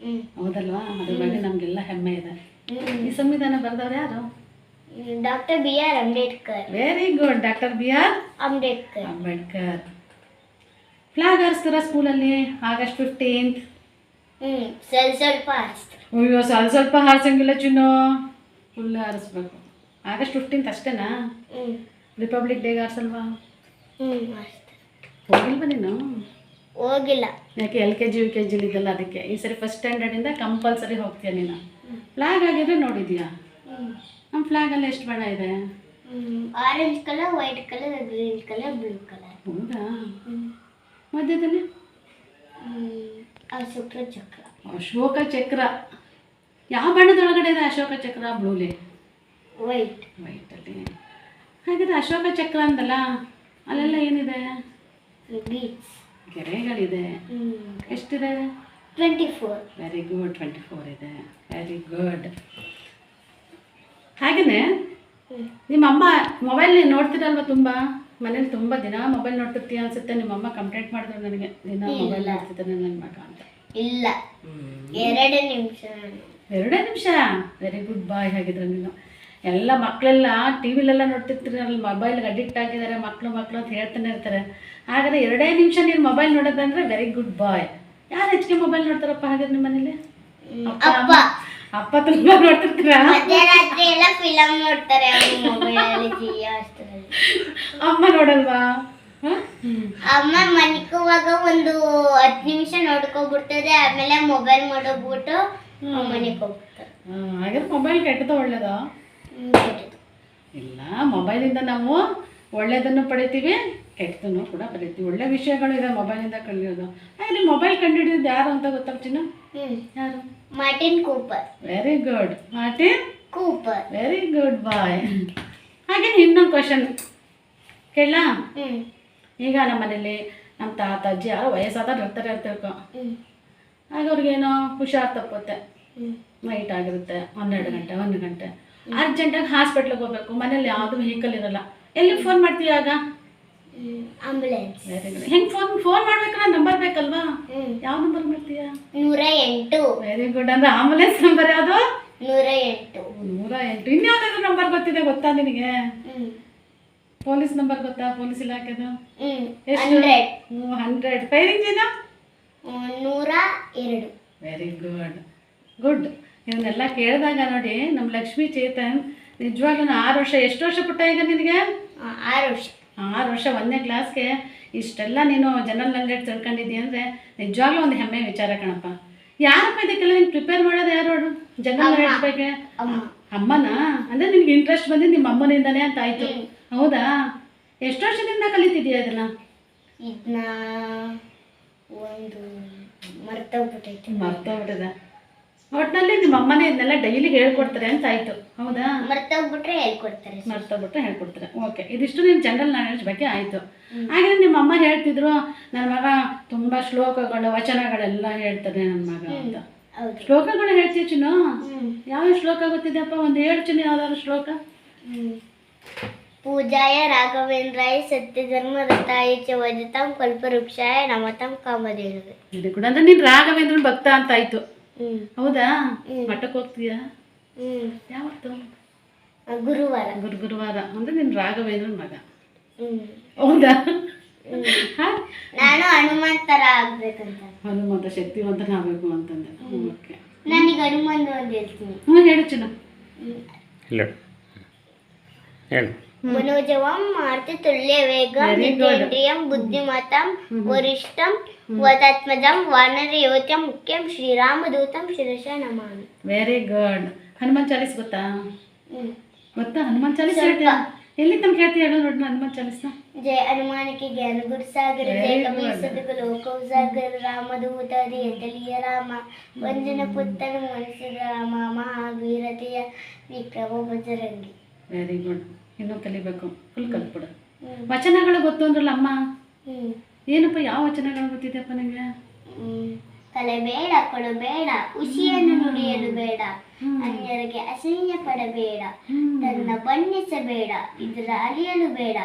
ಹೌದಲ್ವಾ? ಅದ್ರ ಬಗ್ಗೆ ನಮಗೆಲ್ಲ ಹೆಮ್ಮೆ ಇದೆ. ಈ ಸಂವಿಧಾನ ಬರೆದವ್ರು ಯಾರು? Doctor B.R. Ambedkar. Very good, doctor B.R. Ambedkar. Flag ಹಾರಿಸ್ತಾರ ಸ್ಕೂಲಲ್ಲಿ ಆಗಸ್ಟ್ 15th? ಸ್ವಲ್ಪ ಅಯ್ಯೋ, ಸ್ವಲ್ಪ ಹಾರಿಸಂಗಿಲ್ಲ ಚಿನ್ನು, ಫುಲ್ ಹಾರಿಸ್ಬೇಕು. ಆಗಸ್ಟ್ 15th ಅಷ್ಟೇನಾ? ರಿಪಬ್ಲಿಕ್ ಡೇಗೆ ಹಾರಿಸಲ್ವಾ? ಹೋಗಿಲ್ವಾ ನೀನು? ಹೋಗಿಲ್ಲ. ಯಾಕೆ LKG UKG ಇದೆಲ್ಲ, ಅದಕ್ಕೆ ಈ ಸರಿ ಫಸ್ಟ್ ಸ್ಟ್ಯಾಂಡರ್ಡಿಂದ ಕಂಪಲ್ಸರಿ ಹೋಗ್ತೀಯ ನೀನು. ಫ್ಲಾಗ್ ಆಗಿದ್ರೆ ನೋಡಿದ್ಯಾ? ನಮ್ಮ ಫ್ಲಾಗಲ್ಲಿ ಎಷ್ಟು ಬಣ್ಣ ಇದೆ? Orange colour, white colour, green colour, blue colour. ಹೌದಾ? ಮಧ್ಯದಲ್ಲಿ ಅಶೋಕ ಚಕ್ರ. ಅಶೋಕ ಚಕ್ರ ಯಾವ ಬಣ್ಣದೊಳಗಡೆ ಇದೆ? ಅಶೋಕ ಚಕ್ರ ಬ್ಲೂಲಿ, ವೈಟಲ್ಲಿ. ಹಾಗಾದ್ರೆ ಅಶೋಕ ಚಕ್ರ ಅಂದಲ್ಲ, ಅಲ್ಲೆಲ್ಲ ಏನಿದೆ? ಬೀಚ್, ಕೆರೆಗಳಿದೆ. ಎಷ್ಟಿದೆ? 24. ವೆರಿ ಗುಡ್, 24 ಇದೆ. Very good. ಹಾಗೆಯೇ ನಿಮ್ಮಮ್ಮ ಮೊಬೈಲ್ ನೋಡ್ತೀರಲ್ವ? ತುಂಬ ಮನೇಲಿ ತುಂಬ ದಿನ ಮೊಬೈಲ್ ನೋಡ್ತಿರ್ತೀಯ ಅನ್ಸುತ್ತೆ. ನಿಮ್ಮಮ್ಮ ಕಂಪ್ಲೇಂಟ್ ಮಾಡಿದ್ರು ನನಗೆ, ದಿನ ಮೊಬೈಲ್ ನೋಡ್ತಿದ್ದಾನೆ ನನ್ನ ಮಗ ಅಂತ. ಇಲ್ಲ, 2 ನಿಮಿಷ. 2 ನಿಮಿಷ? ವೆರಿ ಗುಡ್ ಬಾಯ್. ಹಾಗಿದ್ರೆ ನೀನು ಎಲ್ಲ ಮಕ್ಕಳೆಲ್ಲ TV-ಲೆಲ್ಲ ನೋಡ್ತಿರ್ತೀರಲ್ಲ, ಮೊಬೈಲ್ಗೆ ಅಡಿಕ್ಟ್ ಆಗಿದ್ದಾರೆ ಮಕ್ಕಳು ಅಂತ ಹೇಳ್ತಾನೆ ಇರ್ತಾರೆ. ಹಾಗಾದ್ರೆ 2 ನಿಮಿಷ ನೀನು ಮೊಬೈಲ್ ನೋಡೋದಂದ್ರೆ ವೆರಿ ಗುಡ್ ಬಾಯ್. ಯಾರು ಹೆಚ್ಚಿಗೆ ಮೊಬೈಲ್ ನೋಡ್ತಾರಪ್ಪ ಹಾಗಾದ್ರೆ ನಿಮ್ಮ ಮನೇಲಿ? ಅಪ್ಪ ತುಂಬ ನೋಡ್ತಿರ್ತೀರಾ? ಮಧ್ಯರಾತ್ರಿ ಎಲ್ಲ ಫಿಲಮ್ ನೋಡ್ತಾರೆ ಮೊಬೈಲಲ್ಲಿ, ಜಿಯೋ ಅಷ್ಟರಲ್ಲಿ. ಅಮ್ಮ ನೋಡಲ್ವಾ? ಅಮ್ಮ ಮನಿಕೋವಾಗ ಒಂದು 10 ನಿಮಿಷ ನೋಡ್ಕೊಬಿಡ್ತದೆ, ಆಮೇಲೆ ಮೊಬೈಲ್ ಮಾಡೋಗ್ಬಿಟ್ಟು ಮನೆಗೆ ಹೋಗ್ತಾರೆ. ಹಾಗಾದ್ರೆ ಮೊಬೈಲ್ ಕೆಟ್ಟದ ಒಳ್ಳೇದ? ಇಲ್ಲ, ಮೊಬೈಲಿಂದ ನಾವು ಒಳ್ಳೆಯದನ್ನು ಪಡಿತೀವಿ, ಕೆಟ್ಟದನ್ನು ಕೂಡ ಪಡಿತೀವಿ. ಒಳ್ಳೆ ವಿಷಯಗಳು ಇದೆ ಮೊಬೈಲಿಂದ ಕಲಿಯೋದು. ಹಾಗೆ ಮೊಬೈಲ್ ಕಂಡುಹಿಡಿಯೋದು ಯಾರು ಅಂತ ಗೊತ್ತಾಗ್ತೀನ? ಯಾರು? Martin Cooper. Very good, Martin Cooper. Very good boy. ಹಾಗೆ ಇನ್ನೊಂದು ಕ್ವಶನ್ ಕೇಳ. ಈಗ ನಮ್ಮ ಮನೇಲಿ ನಮ್ಮ ತಾತ ಅಜ್ಜಿ ಯಾರೋ ವಯಸ್ಸಾದವ್ರು ಇರ್ತಾರೆ ಅಂತ ತಿಳ್ಕೊ. ಆಗ ಅವ್ರಿಗೇನೋ ಹುಷಾರು ತಪ್ಪುತ್ತೆ, ನೈಟ್ ಆಗಿರುತ್ತೆ, 12 ಗಂಟೆ 1 ಗಂಟೆ, ಅರ್ಜೆಂಟಾಗಿ ಹಾಸ್ಪಿಟ್ಲಿಗೆ ಹೋಗ್ಬೇಕು. ಮನೇಲಿ ಯಾವುದು ವೆಹಿಕಲ್ ಇರಲ್ಲ, ಎಲ್ಲಿ ಫೋನ್ ಮಾಡ್ತೀಯ? ಆಗ ಆಂಬುಲೆನ್ಸ್. Very good. ಹೆಂಗೆ ಫೋನ್ ಮಾಡ್ಬೇಕಲ್ಲ, ನಂಬರ್ ಬೇಕಲ್ವಾ? ಯಾವ ನಂಬರ್ ಮಾಡ್ತೀಯಾ? 108. Very good. ಅಂದ್ರೆ ಆಂಬುಲೆನ್ಸ್ ನಂಬರ್ ಯಾವುದು? 108. 108. ಇನ್ಯಾವುದಾದ್ರು ನಂಬರ್ ಗೊತ್ತಿದೆ ಗೊತ್ತಾ ನಿನಗೆ? ಪೊಲೀಸ್ ನಂಬರ್ ಗೊತ್ತಾ? ಪೊಲೀಸ್ ಇಲಾಖೆದು ಎಷ್ಟು? 100. Fire engine 102. Very good good. ಇವನ್ನೆಲ್ಲ ಕೇಳಿದಾಗ ನೋಡಿ, ನಮ್ಮ ಲಕ್ಷ್ಮೀ ಚೇತನ್ ನಿಜವಾಗ್ಲೂ 6 ವರ್ಷ. ಎಷ್ಟು ವರ್ಷ ಪುಟ್ಟ ಈಗ ನಿನಗೆ? 6 ವರ್ಷ. 6 ವರ್ಷ 1ನೇ ಕ್ಲಾಸ್ಗೆ ಇಷ್ಟೆಲ್ಲ ನೀನು ಜನರಲ್ ನಾಲೆಡ್ಜ್ ತಿಳ್ಕೊಂಡಿದ್ದೀಯ ಅಂದರೆ ನಿಜವಾಗ್ಲೂ ಒಂದು ಹೆಮ್ಮೆ ವಿಚಾರ ಕಣಪ್ಪ. ಯಾರಪ್ಪ ಇದಕ್ಕೆಲ್ಲ ನೀನು ಪ್ರಿಪೇರ್ ಮಾಡೋದು ಯಾರು? ಜನರಲ್ ನಾಲೆಡ್ಜ್ ಬಗ್ಗೆ ಅಮ್ಮನಾ? ಅಂದರೆ ನಿನ್ಗೆ ಇಂಟ್ರೆಸ್ಟ್ ಬಂದಿದ್ದು ನಿಮ್ಮ ಅಮ್ಮನಿಂದನೇ ಅಂತ ಆಯಿತು, ಹೌದಾ? ಎಷ್ಟು ವರ್ಷದಿಂದ ಕಲಿತಿದ್ದೀಯ ಅದನ್ನು? ಇದನ್ನ ಒಂದು ಮರ್ತೋಗ್ಬಿಟ್ಟಿದೆ. ಒಟ್ಟಿನಲ್ಲಿ ನಿಮ್ಮ ಅಮ್ಮನೇ ಇದನ್ನೆಲ್ಲ ಡೈಲಿ ಹೇಳ್ಕೊಡ್ತಾರೆ ಅಂತ ಆಯಿತು, ಹೌದಾ? ಮರ್ತೋಗ್ಬಿಟ್ರೆ ಹೇಳ್ಕೊಡ್ತಾರೆ. ಮರ್ತೋಗ್ಬಿಟ್ರೆ ಹೇಳ್ಕೊಡ್ತಾರೆ. ಓಕೆ, ಇದಿಷ್ಟು ನಿಮ್ಮ ಜನರಲ್ ನಾಲೆಡ್ಜ್ ಬಗ್ಗೆ ಆಯಿತು. ಹಾಗೆ ನಿಮ್ಮ ಅಮ್ಮ ಹೇಳ್ತಿದ್ರು, ನನ್ನ ಮಗ ತುಂಬ ಶ್ಲೋಕಗಳು ವಚನಗಳೆಲ್ಲ ಹೇಳ್ತಾರೆ ನನ್ನ ಮಗ ಅಂತ. ಶ್ಲೋಕಗಳು ಹೇಳ್ತೀವಿ ಚಿನ್ನು? ಯಾವ ಶ್ಲೋಕ ಗೊತ್ತಿದೆಯಪ್ಪ? ಒಂದು 7 ಚಿನ್ನು, ಯಾವ್ದಾದ್ರು ಶ್ಲೋಕ? ಪೂಜಾಯ ರಾಘವೇಂದ್ರಾಯ ಸತ್ಯಧರ್ಮ ರಥಾಯ ಚ ವಜತಾಂ ಕಲ್ಪವೃಕ್ಷಾಯ ನಮತಾಂ ಕಾಮಧೇನವೇ. ಇದು ಕೂಡ ಅಂದ್ರೆ ನೀನು ರಾಘವೇಂದ್ರನ ಭಕ್ತ ಅಂತ ಆಯ್ತು, ಹೌದಾ? ಮಠಕ್ಕೆ ಹೋಗ್ತೀಯಾ? ಯಾವತ್ತು? ಗುರುವಾರ. ಗುರುವಾರ. ಅಂದ್ರೆ ನೀನು ರಾಘವೇಂದ್ರನ ಮಗ, ಹೌದಾ? ನಾನು ಹನುಮಂತ ತರ ಆಗ್ಬೇಕಂತ. ಹನುಮಂತ ಶಕ್ತಿವಂತನಾಗಬೇಕು ಅಂತಂದೆ. ಓಕೆ, ನನಗೆ ಹನುಮಂತ ಒಂದು ಹೇಳ್ತೀನಿ. ಹೇಳು ಚಿನ್ನ. ಹೇಳು. ಮನೋಜವಂ ಮಾರುತಿ ತುಲ್ಯ ವೇಗಂ ಜಿತೇಂದ್ರಿಯಂ ಬುದ್ಧಿಮತಾಂ ವರಿಷ್ಠಂ ವದಾತ್ಮಜಂ ವಾನರಯೋತ್ಯಂ ಮುಖ್ಯಂ ಶ್ರೀರಾಮದೂತಂ ಶಿರಸ ನಮಾಮಿ. Very good. ಹನುಮಾನ್ ಚಾಲೀಸ್ ಗೊತ್ತಾ? ಗೊತ್ತಾ ಹನುಮಾನ್ ಚಾಲೀಸ್? ಹೇಳ್ತೀಯಾ? ಎಲ್ಲಿ ತನಕ ಹೇಳ್ತೀಯ ಹೇಳೋ ನೋಡಿ ಹನುಮಾನ್ ಚಾಲೀಸ್ನ. ಜಯ ಹನುಮಾನಿಕೆ ಜ್ಞಾನ ಗುರು ಸಾಗರ ಜಯ ಕಬೀರ್ ಸದಕ ಲೋಕ ಉಜಾಗರ ರಾಮದೂತ ಹೃದಯ ರಾಮ ವಂಜನ ಪುತ್ತನ ಮನಸ್ಸಿದ ರಾಮ ಮಹಾವೀರತೆಯ ವಿಕ್ರಮ ಬಜರಂಗಿ. Very good. ಇನ್ನೂ ಕಲಿಬೇಕು, ಫುಲ್ ಕಲ್ತ್ಬಿಡು. ವಚನಗಳು ಗೊತ್ತು ಅಂದ್ರಲ್ಲ ಅಮ್ಮ, ಏನಪ್ಪ ಯಾವ ವಚನಗಳು ಗೊತ್ತಿದೆಯಪ್ಪ ನಿಮಗೆ? ಕಲೆಬೇಡ ಕೊಡಬೇಡ ಹುಸಿಯನ್ನು ನುಡಿಯಲು ಬೇಡ ಅನ್ಯರಿಗೆ ಅಸಹ್ಯ ಪಡಬೇಡ ತನ್ನ ಬಣ್ಣಿಸಬೇಡ ಇದರ ಅಲಿಯಲು ಬೇಡ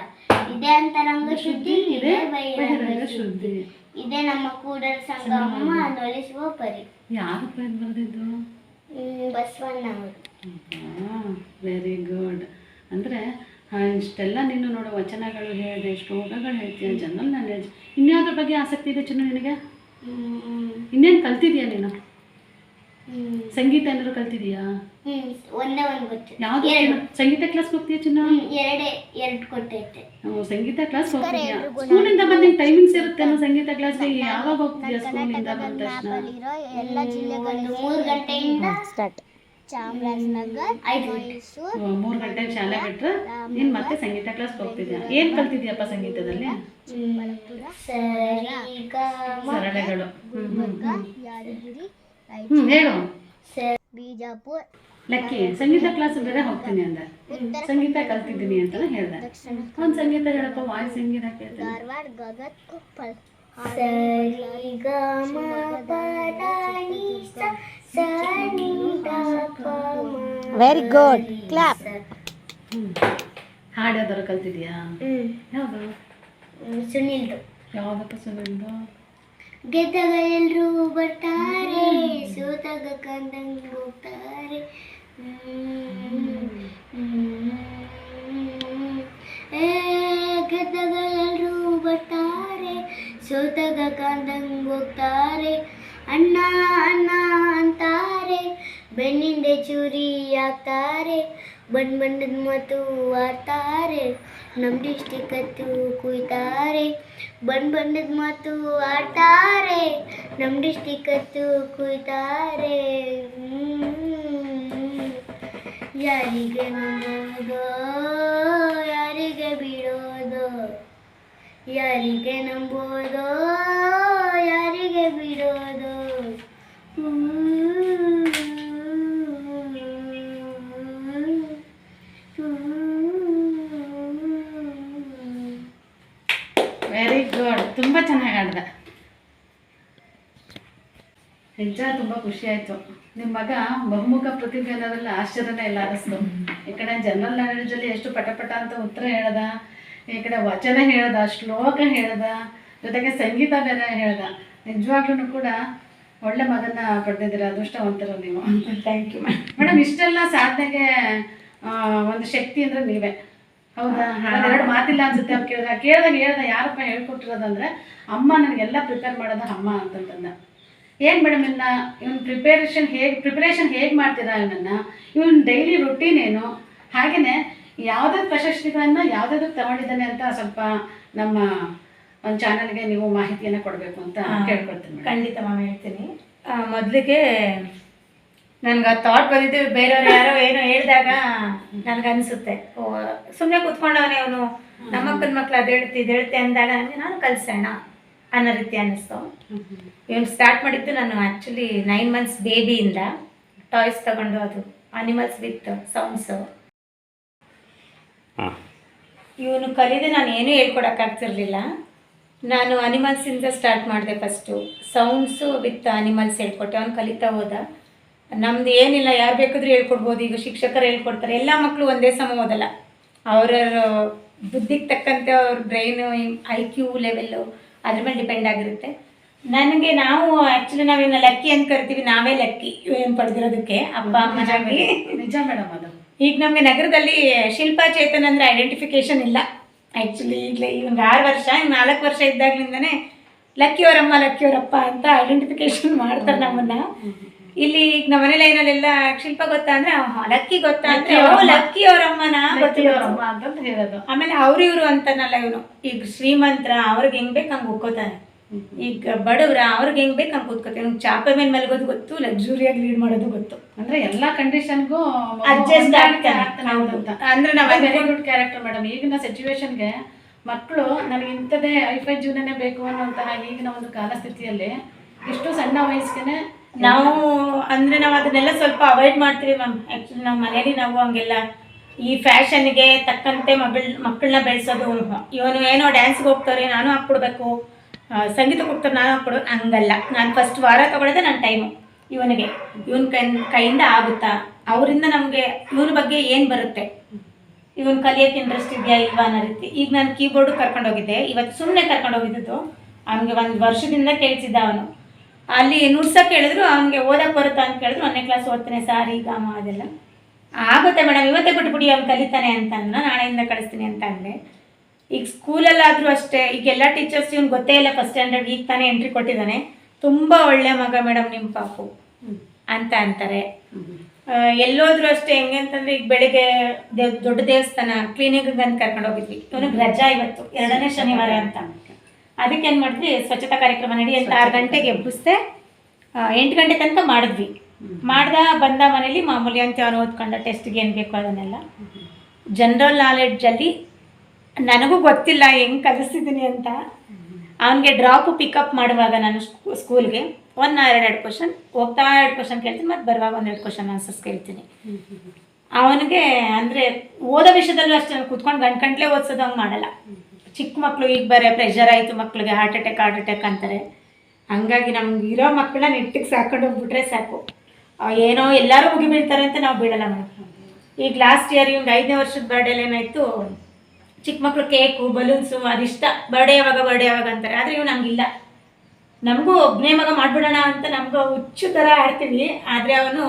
ಇದೇ ಅಂತರಂಗ ಶುದ್ಧಿ ಇದೇ ಬಹಿರಂಗ ಶುದ್ಧಿ ಇದೇ ನಮ್ಮ ಕೂಡಲ ಸಂಗಮ ಅನುಳಿಸುವ ಪರಿ. ಯಾರಪ್ಪ ಇದು ಬರೆದಿದ್ದು? ಬಸವಣ್ಣ ಅವರು. Very good. ಅಂದರೆ ಇಷ್ಟೆಲ್ಲ ನೀನು ನೋಡೋ ವಚನಗಳು ಹೇಳಿದೆ, ಶ್ಲೋಕಗಳು ಹೇಳ್ತೀಯ, ಜನರಲ್ ನಾಲೆಡ್ಜ್. ಇನ್ಯಾವುದ್ರ ಬಗ್ಗೆ ಆಸಕ್ತಿ ಇದೆ ಚಿನ್ನ ನಿನಗೆ? ಇನ್ನೇನು ಕಲ್ತಿದ್ಯಾ ನೀನು? ಸಂಗೀತ ಏನಾದ್ರು ಕಲ್ತಿದೀಯಾ? ಒಂದೇ ಒಂದು ಗೊತ್ತು. ಯಾವುದು? ಸಂಗೀತ ಕ್ಲಾಸ್ಗೆ ಹೋಗ್ತೀಯ ಚಿನ್ನ? ಎರಡು ಕೊಟ್ಟೈತೆ. ಸಂಗೀತ ಕ್ಲಾಸ್ ಹೋಗ್ತೀಯಾ? ಸ್ಕೂಲಿಂದ ಬಂದ ಟೈಮಿಂಗ್ಸ್ ಇರುತ್ತೆ ಸಂಗೀತ ಕ್ಲಾಸ್ಗೆ. ಯಾವಾಗ ಹೋಗ್ತೀಯಾ ಸ್ಕೂಲಿಂದ ಬಂದ ತಕ್ಷಣ? 3 ಗಂಟೆಯಿಂದ ಸ್ಟಾರ್ಟ್. ಚಾಮರಾಜನಗರ 3 ಗಂಟೆಗೆ ಶಾಲೆ ಬಿಟ್ರೆ ನೀನು ಮತ್ತೆ ಸಂಗೀತ ಕ್ಲಾಸ್ಗೆ ಹೋಗ್ತಿದ್ಯಾ? ಏನು ಕಲ್ತಿದ್ಯಪ್ಪ ಸಂಗೀತದಲ್ಲಿ? ಸರಳೆಗಳು. ಹೇಳು. ಬಿಜಾಪುರ. ಲಕ್ಕಿ ಸಂಗೀತ ಕ್ಲಾಸ್ ಬೇರೆ ಹೋಗ್ತೀನಿ ಅಂದೆ, ಸಂಗೀತ ಕಲ್ತಿದ್ದೀನಿ ಅಂತ ಹೇಳ್ದೆ. ಒಂದು ಸಂಗೀತ ಹೇಳಪ್ಪ, ವಾಯು ಸಂಗೀತ ಕೇಳ್ತೀನಿ. ಧಾರವಾಡ ಗಗತ್ ಕೊಪ್ಪಳ. ಸರಿ ಗ ಮ ಪ ದ ನಿ ಸ ಸ ನಿ ದ ಪ ಮ. Very good. ಕ್ಲಾಪ್. ಹಾಡು ಯಾವ್ದಾರು ಕಲ್ತಿದ್ಯಾ? ಯಾವುದು? ಸುನಿಲ್ದು. ಯಾವುದಪ್ಪ ಸುನಿಲ್ದು? ಗೆದ್ದಾಗ ಎಲ್ರೂ ಬರ್ತಾರೆ, ಸೋತಾಗ ಕಂದಂಗ್ ಹೋಗ್ತಾರೆ. ಗೆದ್ದಾಗ ಎಲ್ರೂ ಬರ್ತಾರೆ, ಸೋತಾಗ ಕಂದಂಗ್ ಹೋಗ್ತಾರೆ. ಅಣ್ಣ ಅಣ್ಣ ಅಂತಾರೆ, ಬೆನ್ನಿಂದೆ ಚೂರಿ ಹಾಕ್ತಾರೆ. ಬಣ್ಣದ ಮತ್ತು ಆಡ್ತಾರೆ, ನಮ್ಮ ಡಿಸ್ಟಿಕ್ ಹತ್ತು ಕುಯ್ತಾರೆ. ಬಣ್ಣದ ಮತ್ತು ಆಡ್ತಾರೆ, ನಮ್ಮ ಡಿಸ್ಟಿಕ್ ಹತ್ತು ಕುಯ್ತಾರೆ. ಯಾರಿಗೆ ನಂಬೋದೋ ಯಾರಿಗೆ ಬಿಡೋದೋ, ಯಾರಿಗೆ ನಂಬೋದೋ ಯಾರಿಗೆ ಬಿಡೋದೋ. Very good. ತುಂಬ ಚೆನ್ನಾಗಿ ಆಡಿದೆ ನಿಜ. ತುಂಬ ಖುಷಿ ಆಯಿತು. ನಿಮ್ಮ ಮಗ ಬಹುಮುಖ ಪ್ರತಿಭೆ ಅನ್ನೋದ್ರಲ್ಲಿ ಆಶ್ಚರ್ಯನೇ ಇಲ್ಲ ಅನ್ನಿಸ್ತು. ಈ ಕಡೆ ಜನರಲ್ ನಾಲೆಡ್ಜಲ್ಲಿ ಎಷ್ಟು ಪಟ ಅಂತ ಉತ್ತರ ಹೇಳ್ದ, ಈ ಕಡೆ ವಚನ ಹೇಳ್ದ, ಶ್ಲೋಕ ಹೇಳ್ದ, ಜೊತೆಗೆ ಸಂಗೀತ ಬೇರೆ ಹೇಳ್ದ. ನಿಜವಾಗ್ಲೂ ಕೂಡ ಒಳ್ಳೆ ಮಗನ ಪಡೆದಿದ್ದೀರ, ಅದೃಷ್ಟವಂತರು ನೀವು. Thank you madam. ಇಷ್ಟೆಲ್ಲ ಸಾಧನೆಗೆ ಒಂದು ಶಕ್ತಿ ಅಂದ್ರೆ ನೀವೇ, ಹೌದಾ? ಎರಡು ಮಾತಿಲ್ಲ ಅನ್ಸುತ್ತೆ ಅವ್ರು ಕೇಳಿದಾಗ ಹೇಳ್ದ ಯಾರಪ್ಪ ಹೇಳ್ಕೊಟ್ಟಿರೋದಂದ್ರೆ ಅಮ್ಮ ನನಗೆಲ್ಲ ಪ್ರಿಪೇರ್ ಮಾಡೋದು ಅಮ್ಮ ಅಂತಂದ. ಏನು ಮೇಡಮ್ ಇವನ್ ಪ್ರಿಪರೇಷನ್ ಹೇಗೆ ಮಾಡ್ತೀರಾ ಇವನ್ ಡೈಲಿ ರುಟೀನ್ ಏನು, ಹಾಗೆಯೇ ಯಾವುದಾದ್ರು ಪ್ರಶಸ್ತಿಗಳನ್ನು ಯಾವುದಾದ್ರು ತಗೊಂಡಿದ್ದಾನೆ ಅಂತ ಸ್ವಲ್ಪ ನಮ್ಮ ಒಂದು ಚಾನಲ್ಗೆ ನೀವು ಮಾಹಿತಿಯನ್ನು ಕೊಡಬೇಕು ಅಂತ ಕೇಳ್ಕೊಳ್ತೀನಿ. ಖಂಡಿತ ಮ್ಯಾಮ್ ಹೇಳ್ತೀನಿ. ಮೊದಲಿಗೆ ನನಗೆ ಥಾಟ್ ಬಂದಿದ್ದು ಬೇರೆಯವ್ರು ಯಾರೋ ಏನೋ ಹೇಳಿದಾಗ ನನಗನ್ಸುತ್ತೆ, ಓ ಸುಮ್ಮನೆ ಕೂತ್ಕೊಂಡವನೇ ಅವನು, ನಮ್ಮಕ್ಕನ ಮಕ್ಳು ಅದು ಹೇಳ್ತೆ ಅಂದಾಗ ನನಗೆ ನಾನು ಕಲಿಸೋಣ ಅನ್ನೋ ರೀತಿ ಅನ್ನಿಸ್ತು. ಇವನು ಸ್ಟಾರ್ಟ್ ಮಾಡಿದ್ದು ನಾನು ಆ್ಯಕ್ಚುಲಿ 9 months ಬೇಬಿಯಿಂದ ಟಾಯ್ಸ್ ತಗೊಂಡು, ಅದು ಅನಿಮಲ್ಸ್ ವಿತ್ ಸೌಂಡ್ಸು. ಇವನು ಕಲಿದೆ ನಾನು ಏನೂ ಹೇಳ್ಕೊಡೋಕ್ಕಾಗ್ತಿರ್ಲಿಲ್ಲ. ನಾನು ಅನಿಮಲ್ಸಿಂದ ಸ್ಟಾರ್ಟ್ ಮಾಡಿದೆ. ಫಸ್ಟು ಸೌಂಡ್ಸು ವಿತ್ ಅನಿಮಲ್ಸ್ ಹೇಳ್ಕೊಟ್ಟೆ. ಅವ್ನು ಕಲಿತಾ ಹೋದ. ನಮ್ದು ಏನಿಲ್ಲ, ಯಾರು ಬೇಕಾದ್ರೂ ಹೇಳ್ಕೊಡ್ಬೋದು. ಈಗ ಶಿಕ್ಷಕರು ಹೇಳ್ಕೊಡ್ತಾರೆ. ಎಲ್ಲ ಮಕ್ಕಳು ಒಂದೇ ಸಮ ಓದಲ್ಲ, ಅವರವ್ರ ಬುದ್ಧಿಗೆ ತಕ್ಕಂತೆ ಅವ್ರ ಬ್ರೈನು IQ ಲೆವೆಲ್ಲು ಅದ್ರ ಮೇಲೆ ಡಿಪೆಂಡ್ ಆಗಿರುತ್ತೆ. ನನಗೆ ಆ್ಯಕ್ಚುಲಿ ನಾವೇನು ಲಕ್ಕಿ ಅಂತ ಕರಿತೀವಿ, ನಾವೇ ಲಕ್ಕಿ ಏನು ಪಡೆದಿರೋದಕ್ಕೆ ಅಪ್ಪ ಅಮ್ಮನಾಗಿ. ನಿಜ ಮೇಡಮ್. ಅದು ಈಗ ನಮಗೆ ನಗರದಲ್ಲಿ ಶಿಲ್ಪಾ ಚೇತನ್ ಅಂದರೆ ಐಡೆಂಟಿಫಿಕೇಶನ್ ಇಲ್ಲ. ಆ್ಯಕ್ಚುಲಿ ಈಗಲೇ ಇವಾಗ 6 ವರ್ಷ, 4 ವರ್ಷ ಇದ್ದಾಗಲಿಂದನೇ ಲಕ್ಕಿಯವರಮ್ಮ ಲಕ್ಕಿಯವರಪ್ಪ ಅಂತ ಐಡೆಂಟಿಫಿಕೇಶನ್ ಮಾಡ್ತಾರೆ ನಮ್ಮನ್ನು. ಇಲ್ಲಿ ಈಗ ನಮ್ಮ ಮನೆ ಲೈನಲ್ಲೆಲ್ಲ ಶಿಲ್ಪ ಗೊತ್ತಾ ಅಂದರೆ ಲಕ್ಕಿ ಗೊತ್ತಾ ಅಂದರೆ ಲಕ್ಕಿಯವರಮ್ಮನ ಗೊತ್ತಿರೋರಮ್ಮ ಅಂತಂತ ಹೇಳೋದು. ಆಮೇಲೆ ಅವ್ರು ಇವರು ಅಂತಾನಲ್ಲ ಇವನು. ಈಗ ಶ್ರೀಮಂತರ ಅವ್ರಿಗೆ ಹೆಂಗೆ ಬೇಕು ಹಂಗೆ ಕೂತ್ಕೋತಾನೆ, ಈಗ ಬಡವ್ರ ಅವ್ರಿಗೆ ಹೆಂಗೆ ಬೇಕು ಹಂಗೆ ಕೂತ್ಕೋತಾನೆ. ಇವ್ನಿಗೆ ಚಾಪೆ ಮೇಲೆ ಮಲಗೋದು ಗೊತ್ತು, ಲಕ್ಸುರಿಯಾಗಿ ಲೀಡ್ ಮಾಡೋದು ಗೊತ್ತು. ಅಂದರೆ ಎಲ್ಲ ಕಂಡೀಷನ್ಗೂ ಅಡ್ಜಸ್ಟ್ ಆಗ್ತಾನೆ ಅಂದರೆ ನಾವು ವೆರಿ ಗುಡ್ ಕ್ಯಾರೆಕ್ಟರ್ ಮೇಡಮ್. ಈಗಿನ ಸಿಚುವೇಶನ್ಗೆ ಮಕ್ಕಳು ನನಗೆ ಇಂಥದ್ದೇ ಐಫೈ ಜೀವನನೇ ಬೇಕು ಅನ್ನೋಂತಹ ಈಗಿನ ಒಂದು ಕಾಲಸ್ಥಿತಿಯಲ್ಲಿ ಇಷ್ಟು ಸಣ್ಣ ವಯಸ್ಸಿಗೆ ನಾವು ಅದನ್ನೆಲ್ಲ ಸ್ವಲ್ಪ ಅವಾಯ್ಡ್ ಮಾಡ್ತೀವಿ ಮ್ಯಾಮ್. ಆ್ಯಕ್ಚುಲಿ ನಮ್ಮ ಮನೇಲಿ ನಾವು ಹಂಗೆಲ್ಲ ಈ ಫ್ಯಾಷನ್ಗೆ ತಕ್ಕಂತೆ ಮಕ್ಕಳನ್ನ ಬೆಳೆಸೋದು. ಇವನು ಏನೋ ಡ್ಯಾನ್ಸ್ಗೆ ಹೋಗ್ತಾರೆ ನಾನು ಹಾಕ್ಕೊಡ್ಬೇಕು, ಸಂಗೀತಕ್ಕೆ ಹೋಗ್ತಾರೆ ನಾನು ಹಾಕ್ಕೊಡೋದು, ಹಂಗಲ್ಲ. ನಾನು ಫಸ್ಟ್ ವಾರ ತೊಗೊಳೋದೆ ನನ್ನ ಟೈಮು ಇವನಿಗೆ. ಇವನ ಕೈಯಿಂದ ಆಗುತ್ತಾ, ಅವರಿಂದ ನಮಗೆ ಇವನ ಬಗ್ಗೆ ಏನು ಬರುತ್ತೆ, ಇವನು ಕಲಿಯೋಕ್ಕೆ ಇಂಟ್ರೆಸ್ಟ್ ಇದೆಯಾ ಇಲ್ವಾ ಅನ್ನೋ ರೀತಿ. ಈಗ ನಾನು ಕೀಬೋರ್ಡು ಕರ್ಕೊಂಡೋಗಿದ್ದೆ, ಇವತ್ತು ಸುಮ್ಮನೆ ಕರ್ಕೊಂಡೋಗಿದ್ದು. ಅವನಿಗೆ 1 ವರ್ಷದಿಂದ ಕೇಳಿಸಿದ್ದ. ಅವನು ಅಲ್ಲಿ ನುಡ್ಸೋಕೆ ಹೇಳಿದ್ರು, ಅವನಿಗೆ ಓದಕ್ಕೆ ಬರುತ್ತಾ ಅಂತ ಕೇಳಿದ್ರು. 1ನೇ ಕ್ಲಾಸ್ ಓದ್ತಾನೆ, ಸಾರಿ ಗಾಮ ಅದೆಲ್ಲ ಆಗುತ್ತೆ ಮೇಡಮ್, ಇವತ್ತೇ ಬಿಟ್ಬಿಡಿ ಅವ್ನು ಕಲಿತಾನೆ ಅಂತ ಅಂದ. ನಾಳೆಯಿಂದ ಕಳಿಸ್ತೀನಿ ಅಂತ ಅಂದೆ. ಈಗ ಸ್ಕೂಲಲ್ಲಾದರೂ ಅಷ್ಟೇ, ಈಗ ಎಲ್ಲ ಟೀಚರ್ಸ್ ಇವ್ನು ಗೊತ್ತೇ ಇಲ್ಲ, ಫಸ್ಟ್ ಸ್ಟ್ಯಾಂಡರ್ಡ್ ಈಗ ತಾನೇ ಎಂಟ್ರಿ ಕೊಟ್ಟಿದ್ದಾನೆ, ತುಂಬ ಒಳ್ಳೆ ಮಗ ಮೇಡಮ್ ನಿಮ್ಮ ಪಾಪು ಅಂತ ಅಂತಾರೆ. ಎಲ್ಲೋದ್ರೂ ಅಷ್ಟೇ. ಹೆಂಗೆ ಅಂತಂದರೆ ಈಗ ಬೆಳಿಗ್ಗೆ ದೊಡ್ಡ ದೇವಸ್ಥಾನ ಕ್ಲೀನಿಂಗ್ ಅಂತ ಕರ್ಕೊಂಡು ಹೋಗಿದ್ವಿ. ಇವನಿಗೆ ರಜಾ ಇವತ್ತು 2ನೇ ಶನಿವಾರ ಅಂತ. ಅದಕ್ಕೆ ಏನು ಮಾಡಿದ್ವಿ, ಸ್ವಚ್ಛತಾ ಕಾರ್ಯಕ್ರಮ ನಡಿ ಅಂತ 6 ಗಂಟೆಗೆ ಎಬ್ಬಿಸ್ದೆ. 8 ಗಂಟೆ ತನಕ ಮಾಡಿದ್ವಿ. ಬಂದ ಮನೇಲಿ ಮಾಮೂಲಿ ಅಂತ ಅವನು ಓದ್ಕೊಂಡ, ಟೆಸ್ಟ್ಗೆ ಏನು ಬೇಕು ಅದನ್ನೆಲ್ಲ. ಜನರಲ್ ನಾಲೆಡ್ಜಲ್ಲಿ ನನಗೂ ಗೊತ್ತಿಲ್ಲ ಹೆಂಗೆ ಕಲಿಸ್ತಿದ್ದೀನಿ ಅಂತ. ಅವನಿಗೆ ಡ್ರಾಪು ಪಿಕಪ್ ಮಾಡುವಾಗ ನಾನು ಸ್ಕೂಲ್ಗೆ 1-2 ಕ್ವಶನ್ ಹೋಗ್ತಾ 2 ಕ್ವಶನ್ ಕೇಳ್ತೀನಿ, ಮತ್ತು ಬರುವಾಗ 1-2 ಕ್ವಶನ್ ಆನ್ಸರ್ಸ್ ಕೇಳ್ತೀನಿ. ಅವನಿಗೆ ಅಂದರೆ ಓದೋ ವಿಷಯದಲ್ಲೂ ಅಷ್ಟೇ, ನಾನು ಕೂತ್ಕೊಂಡು ಗಂಟೆ ಓದಿಸೋದು ಹಂಗೆ ಮಾಡಲ್ಲ. ಚಿಕ್ಕ ಮಕ್ಕಳು ಈಗ ಬರೀ ಪ್ರೆಷರ್ ಆಯಿತು ಮಕ್ಕಳಿಗೆ, ಹಾರ್ಟ್ ಅಟ್ಯಾಕ್ ಅಂತಾರೆ. ಹಂಗಾಗಿ ನಮ್ಗೆ ಇರೋ ಮಕ್ಕಳನ್ನ ನೆಟ್ಟಿಗೆ ಸಾಕೊಂಡು ಹೋಗ್ಬಿಟ್ರೆ ಸಾಕು. ಏನೋ ಎಲ್ಲರೂ ಮುಗಿ ಬೀಳ್ತಾರೆ ಅಂತ ನಾವು ಬೀಳಲ್ಲ ಮೇಡಮ್. ಈಗ ಲಾಸ್ಟ್ ಇಯರ್ ಇವ್ನಿಗೆ 5ನೇ ವರ್ಷದ ಬರ್ಡೇಲಿ ಏನಾಯಿತು, ಚಿಕ್ಕ ಮಕ್ಕಳು ಕೇಕು ಬಲೂನ್ಸು ಅದಿಷ್ಟ, ಬರ್ಡೇ ಯಾವಾಗ ಅಂತಾರೆ. ಆದರೆ ಇವ್ನು ಹಂಗಿಲ್ಲ. ನಮಗೂ ಒಬ್ಬನೇ ಮಗ ಮಾಡಿಬಿಡೋಣ ಅಂತ ನಮಗೂ ಹುಚ್ಚು ಥರ ಆಡ್ತೀವಿ. ಆದರೆ ಅವನು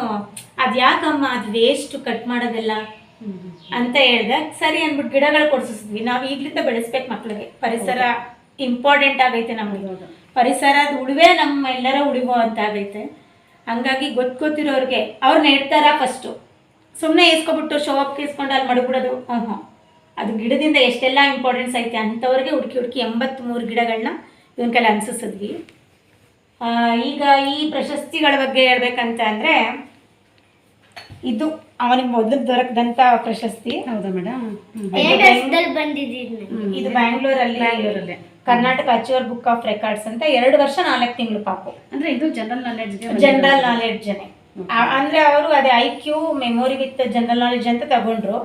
ಅದು ಯಾಕಮ್ಮ ಅದು ವೇಸ್ಟು ಕಟ್ ಮಾಡೋದೆಲ್ಲ ಅಂತ ಹೇಳ್ದೆ. ಸರಿ ಅಂದ್ಬಿಟ್ಟು ಗಿಡಗಳು ಕೊಡಿಸಿದ್ವಿ. ನಾವು ಈಗಲಿಂದ ಬೆಳೆಸ್ಬೇಕು ಮಕ್ಕಳಿಗೆ. ಪರಿಸರ ಇಂಪಾರ್ಟೆಂಟ್ ಆಗೈತೆ ನಮಗೆ. ಪರಿಸರದ ಉಳಿವೇ ನಮ್ಮ ಎಲ್ಲರ ಉಳಿವೋ ಅಂತ ಆಗೈತೆ. ಹಂಗಾಗಿ ಗೊತ್ತಿರೋರಿಗೆ ಅವ್ರು ನೆಡ್ತಾರ ಫಸ್ಟು, ಸುಮ್ಮನೆ ಇಸ್ಕೊಬಿಟ್ಟು ಶೋ ಅಪ್ಗೆ ಇಸ್ಕೊಂಡು ಅಲ್ಲಿ ಮಡಗ್ಬಿಡೋದು. ಅದು ಗಿಡದಿಂದ ಎಷ್ಟೆಲ್ಲ ಇಂಪಾರ್ಟೆನ್ಸ್ ಐತೆ ಅಂಥವ್ರಿಗೆ ಹುಡುಕಿ 83 ಗಿಡಗಳನ್ನ ಇವನ ಕೈಲಿ ಅನ್ಸಿಸಿದ್ವಿ. ಈಗ ಈ ಪ್ರಶಸ್ತಿಗಳ ಬಗ್ಗೆ ಹೇಳ್ಬೇಕಂತ ಅಂದರೆ, ಇದು ಅವನಿಗೆ ಮೊದಲು ದೊರಕದಂಥ ಪ್ರಶಸ್ತಿ. ಹೌದಾ ಮೇಡಮ್? ಇದು ಬ್ಯಾಂಗ್ಳೂರಲ್ಲಿ Karnataka achiever book of records ಅಂತ 2 ವರ್ಷ 4 ತಿಂಗಳು ಪಾಪು. ಅಂದರೆ ಇದು ಜನರಲ್ ನಾಲೆಡ್ಜ್ ಅಂದರೆ ಅವರು ಅದೇ IQ memory with general knowledge ಅಂತ ತಗೊಂಡ್ರು.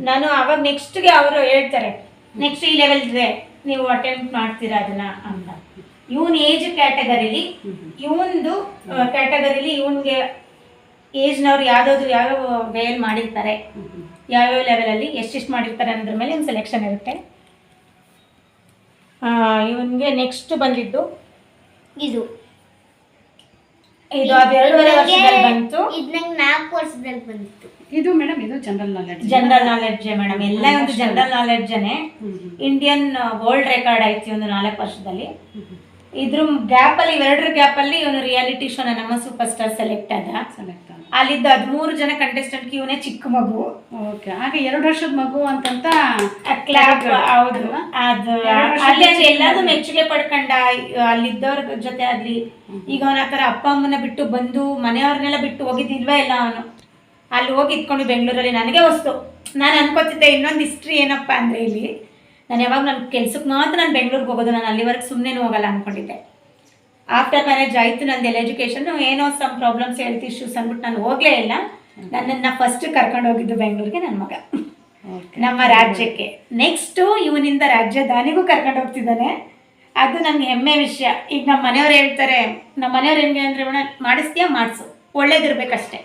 ನಾನು ಅವಾಗ ನೆಕ್ಸ್ಟ್ಗೆ ಅವರು ಹೇಳ್ತಾರೆ, ನೆಕ್ಸ್ಟ್ ಈ ಲೆವೆಲ್ ಇದೆ ನೀವು ಅಟೆಂಪ್ಟ್ ಮಾಡ್ತೀರಾ ಅದನ್ನ ಅಂತ. ಇವನ್ ಏಜ್ ಕ್ಯಾಟಗರಿಲಿ ಇವನ್ಗೆ ಏಜ್ನವ್ರು ಯಾವ್ಯಾವ ವೇಲ್ ಮಾಡಿರ್ತಾರೆ, ಯಾವ್ಯಾವ ಲೆವೆಲಲ್ಲಿ ಎಷ್ಟೆಷ್ಟು ಮಾಡಿರ್ತಾರೆ ಅನ್ನೋದ್ರ ಮೇಲೆ ಒಂದು ಸೆಲೆಕ್ಷನ್ ಇರುತ್ತೆ. ಇವನಿಗೆ ನೆಕ್ಸ್ಟ್ ಬಂದಿದ್ದು ಇದು ಇದು ಅದು 2.5 ವರ್ಷದಲ್ಲಿ ಬಂತು. ಇದು ನಂಗೆ 4 ವರ್ಷದಲ್ಲಿ ಬಂದಿತ್ತು. ಇದು ಮೇಡಮ್ ಇದು general knowledge. General knowledge madam, ಎಲ್ಲ ಒಂದು ಜನರಲ್ ನಾಲೆಡ್ಜನೇ. ಇಂಡಿಯನ್ ವರ್ಲ್ಡ್ ರೆಕಾರ್ಡ್ ಆಯ್ತು ಒಂದು 4 ವರ್ಷದಲ್ಲಿ. ಇದ್ರ ಗ್ಯಾಪಲ್ಲಿ, ಇವೆರಡರ ಗ್ಯಾಪಲ್ಲಿ ಇವನು ರಿಯಾಲಿಟಿ ಶೋನ ನಮ್ಮ ಸೂಪರ್ ಸ್ಟಾರ್ ಸೆಲೆಕ್ಟ್ ಆದ. ಅಲ್ಲಿದ್ದ 13 ಜನ ಕಂಟೆಸ್ಟೆಂಟ್ಗೆ ಇವನೇ ಚಿಕ್ಕ ಮಗು. ಓಕೆ, ಹಾಗೆ 2 ವರ್ಷದ ಮಗು ಅಂತಂತ ಕ್ಲಾಪ್. ಹೌದು, ಅದು ಅಲ್ಲಿ ಎಲ್ಲಾರು ಮೆಚ್ಚುಗೆ ಪಡ್ಕೊಂಡ. ಅಲ್ಲಿದ್ದವ್ರ ಜೊತೆ ಆಗ್ಲಿ, ಈಗ ಅವನ ಆ ಥರ ಅಪ್ಪ ಅಮ್ಮನ ಬಿಟ್ಟು ಬಂದು ಮನೆಯವ್ರನ್ನೆಲ್ಲ ಬಿಟ್ಟು ಹೋಗಿದ್ದಿಲ್ವಾ ಇಲ್ಲ. ಅವನು ಅಲ್ಲಿ ಹೋಗಿ ಇದ್ಕೊಂಡು ಬೆಂಗಳೂರಲ್ಲಿ ನನಗೆ ಹೊಸ್ತು. ನಾನು ಅನ್ಕೋತಿದ್ದೆ ಇನ್ನೊಂದು ಹಿಸ್ಟ್ರಿ ಏನಪ್ಪ ಅಂದರೆ, ಇಲ್ಲಿ ನಾನು ಯಾವಾಗ ನನ್ನ ಕೆಲ್ಸಕ್ಕೆ ಮಾತ್ರ ನಾನು ಬೆಂಗಳೂರಿಗೆ ಹೋಗೋದು, ನಾನು ಅಲ್ಲಿವರೆಗೆ ಸುಮ್ಮನೆ ಹೋಗಲ್ಲ ಅಂದ್ಕೊಂಡಿದ್ದೆ. ಆಫ್ಟರ್ ಮ್ಯಾರೇಜ್ ಆಯಿತು ನಂದೆಲ್ಲ ಎಜುಕೇಷನ್, ಏನೋ ಸಮ್ ಪ್ರಾಬ್ಲಮ್ಸ್, ಹೆಲ್ತ್ ಇಶ್ಯೂಸ್ ಅಂದ್ಬಿಟ್ಟು ನಾನು ಹೋಗಲೇ ಇಲ್ಲ. ನನ್ನನ್ನು ಫಸ್ಟ್ ಕರ್ಕೊಂಡು ಹೋಗಿದ್ದು ಬೆಂಗಳೂರಿಗೆ ನನ್ನ ಮಗ, ನಮ್ಮ ರಾಜ್ಯಕ್ಕೆ. ನೆಕ್ಸ್ಟು ಇವನಿಂದ ರಾಜಧಾನಿಗೂ ಕರ್ಕೊಂಡು ಹೋಗ್ತಿದ್ದಾನೆ. ಅದು ನನಗೆ ಹೆಮ್ಮೆ ವಿಷಯ. ಈಗ ನಮ್ಮ ಮನೆಯವ್ರು ಹೇಳ್ತಾರೆ, ನಮ್ಮ ಮನೆಯವ್ರು ಹೆಂಗೆ ಅಂದರೆ, ಮೇಡಮ್ ಮಾಡಿಸ್ತೀಯಾ ಮಾಡಿಸು, ಒಳ್ಳೇದಿರ್ಬೇಕಷ್ಟೇ.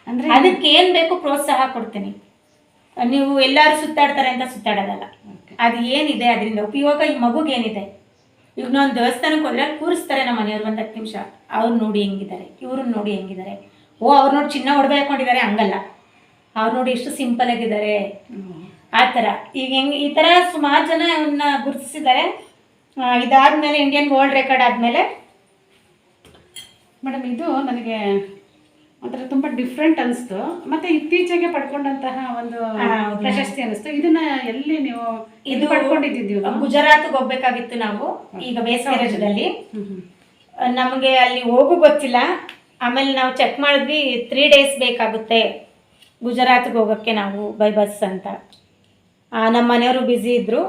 ಅಂದರೆ ಅದಕ್ಕೆ ಏನು ಬೇಕು ಪ್ರೋತ್ಸಾಹ ಕೊಡ್ತೀನಿ. ನೀವು ಎಲ್ಲರೂ ಸುತ್ತಾಡ್ತಾರೆ ಅಂತ ಸುತ್ತಾಡೋದಲ್ಲ, ಅದು ಏನಿದೆ ಅದರಿಂದ ಉಪಯೋಗ ಈ ಮಗುಗೇನಿದೆ. ಈಗ ನಾವು ದೇವಸ್ಥಾನಕ್ಕೆ ಹೋದ್ರೆ ಅಲ್ಲಿ ಕೂರಿಸ್ತಾರೆ ನಮ್ಮ ಮನೆಯವ್ರು ಒಂದು 10 ನಿಮಿಷ, ಅವ್ರು ನೋಡಿ ಹೆಂಗಿದ್ದಾರೆ, ಇವ್ರನ್ನ ನೋಡಿ ಹೆಂಗಿದ್ದಾರೆ, ಅವ್ರು ನೋಡಿ ಚಿನ್ನ ಒಡವೆ ಹಾಕೊಂಡಿದ್ದಾರೆ, ಹಂಗಲ್ಲ, ಅವ್ರು ನೋಡಿ ಎಷ್ಟು ಸಿಂಪಲ್ ಆಗಿದ್ದಾರೆ, ಆ ಥರ. ಈಗ ಹೆಂಗೆ ಈ ಥರ ಸುಮಾರು ಜನ ಅವನ್ನ ಗುರುತಿಸಿದ್ದಾರೆ. ಇದಾದ್ಮೇಲೆ ಇಂಡಿಯನ್ ವರ್ಲ್ಡ್ ರೆಕಾರ್ಡ್ ಆದಮೇಲೆ ಮೇಡಮ್ ಇದು ನನಗೆ ಒಂಥರ ತುಂಬ ಡಿಫ್ರೆಂಟ್ ಅನಿಸ್ತು. ಮತ್ತೆ ಇತ್ತೀಚೆಗೆ ಪಡ್ಕೊಂಡಂತಹ ಒಂದು ಪ್ರಶಸ್ತಿ ಅನಿಸ್ತು. ಇದನ್ನ ಎಲ್ಲಿ ನೀವು ಇದು ಪಡ್ಕೊಂಡಿದ್ದೀವಿ? ಗುಜರಾತ್ಗೆ ಹೋಗ್ಬೇಕಾಗಿತ್ತು ನಾವು, ಈಗ ಬೇಸಿಗೆ ರಜದಲ್ಲಿ. ನಮಗೆ ಅಲ್ಲಿ ಹೋಗು ಗೊತ್ತಿಲ್ಲ. ಆಮೇಲೆ ನಾವು ಚೆಕ್ ಮಾಡಿದ್ವಿ, 3 ಡೇಸ್ ಬೇಕಾಗುತ್ತೆ ಗುಜರಾತ್ಗೆ ಹೋಗೋಕ್ಕೆ ನಾವು ಬೈ ಬಸ್ ಅಂತ. ನಮ್ಮ ಮನೆಯವರು ಬ್ಯುಸಿ ಇದ್ದರು.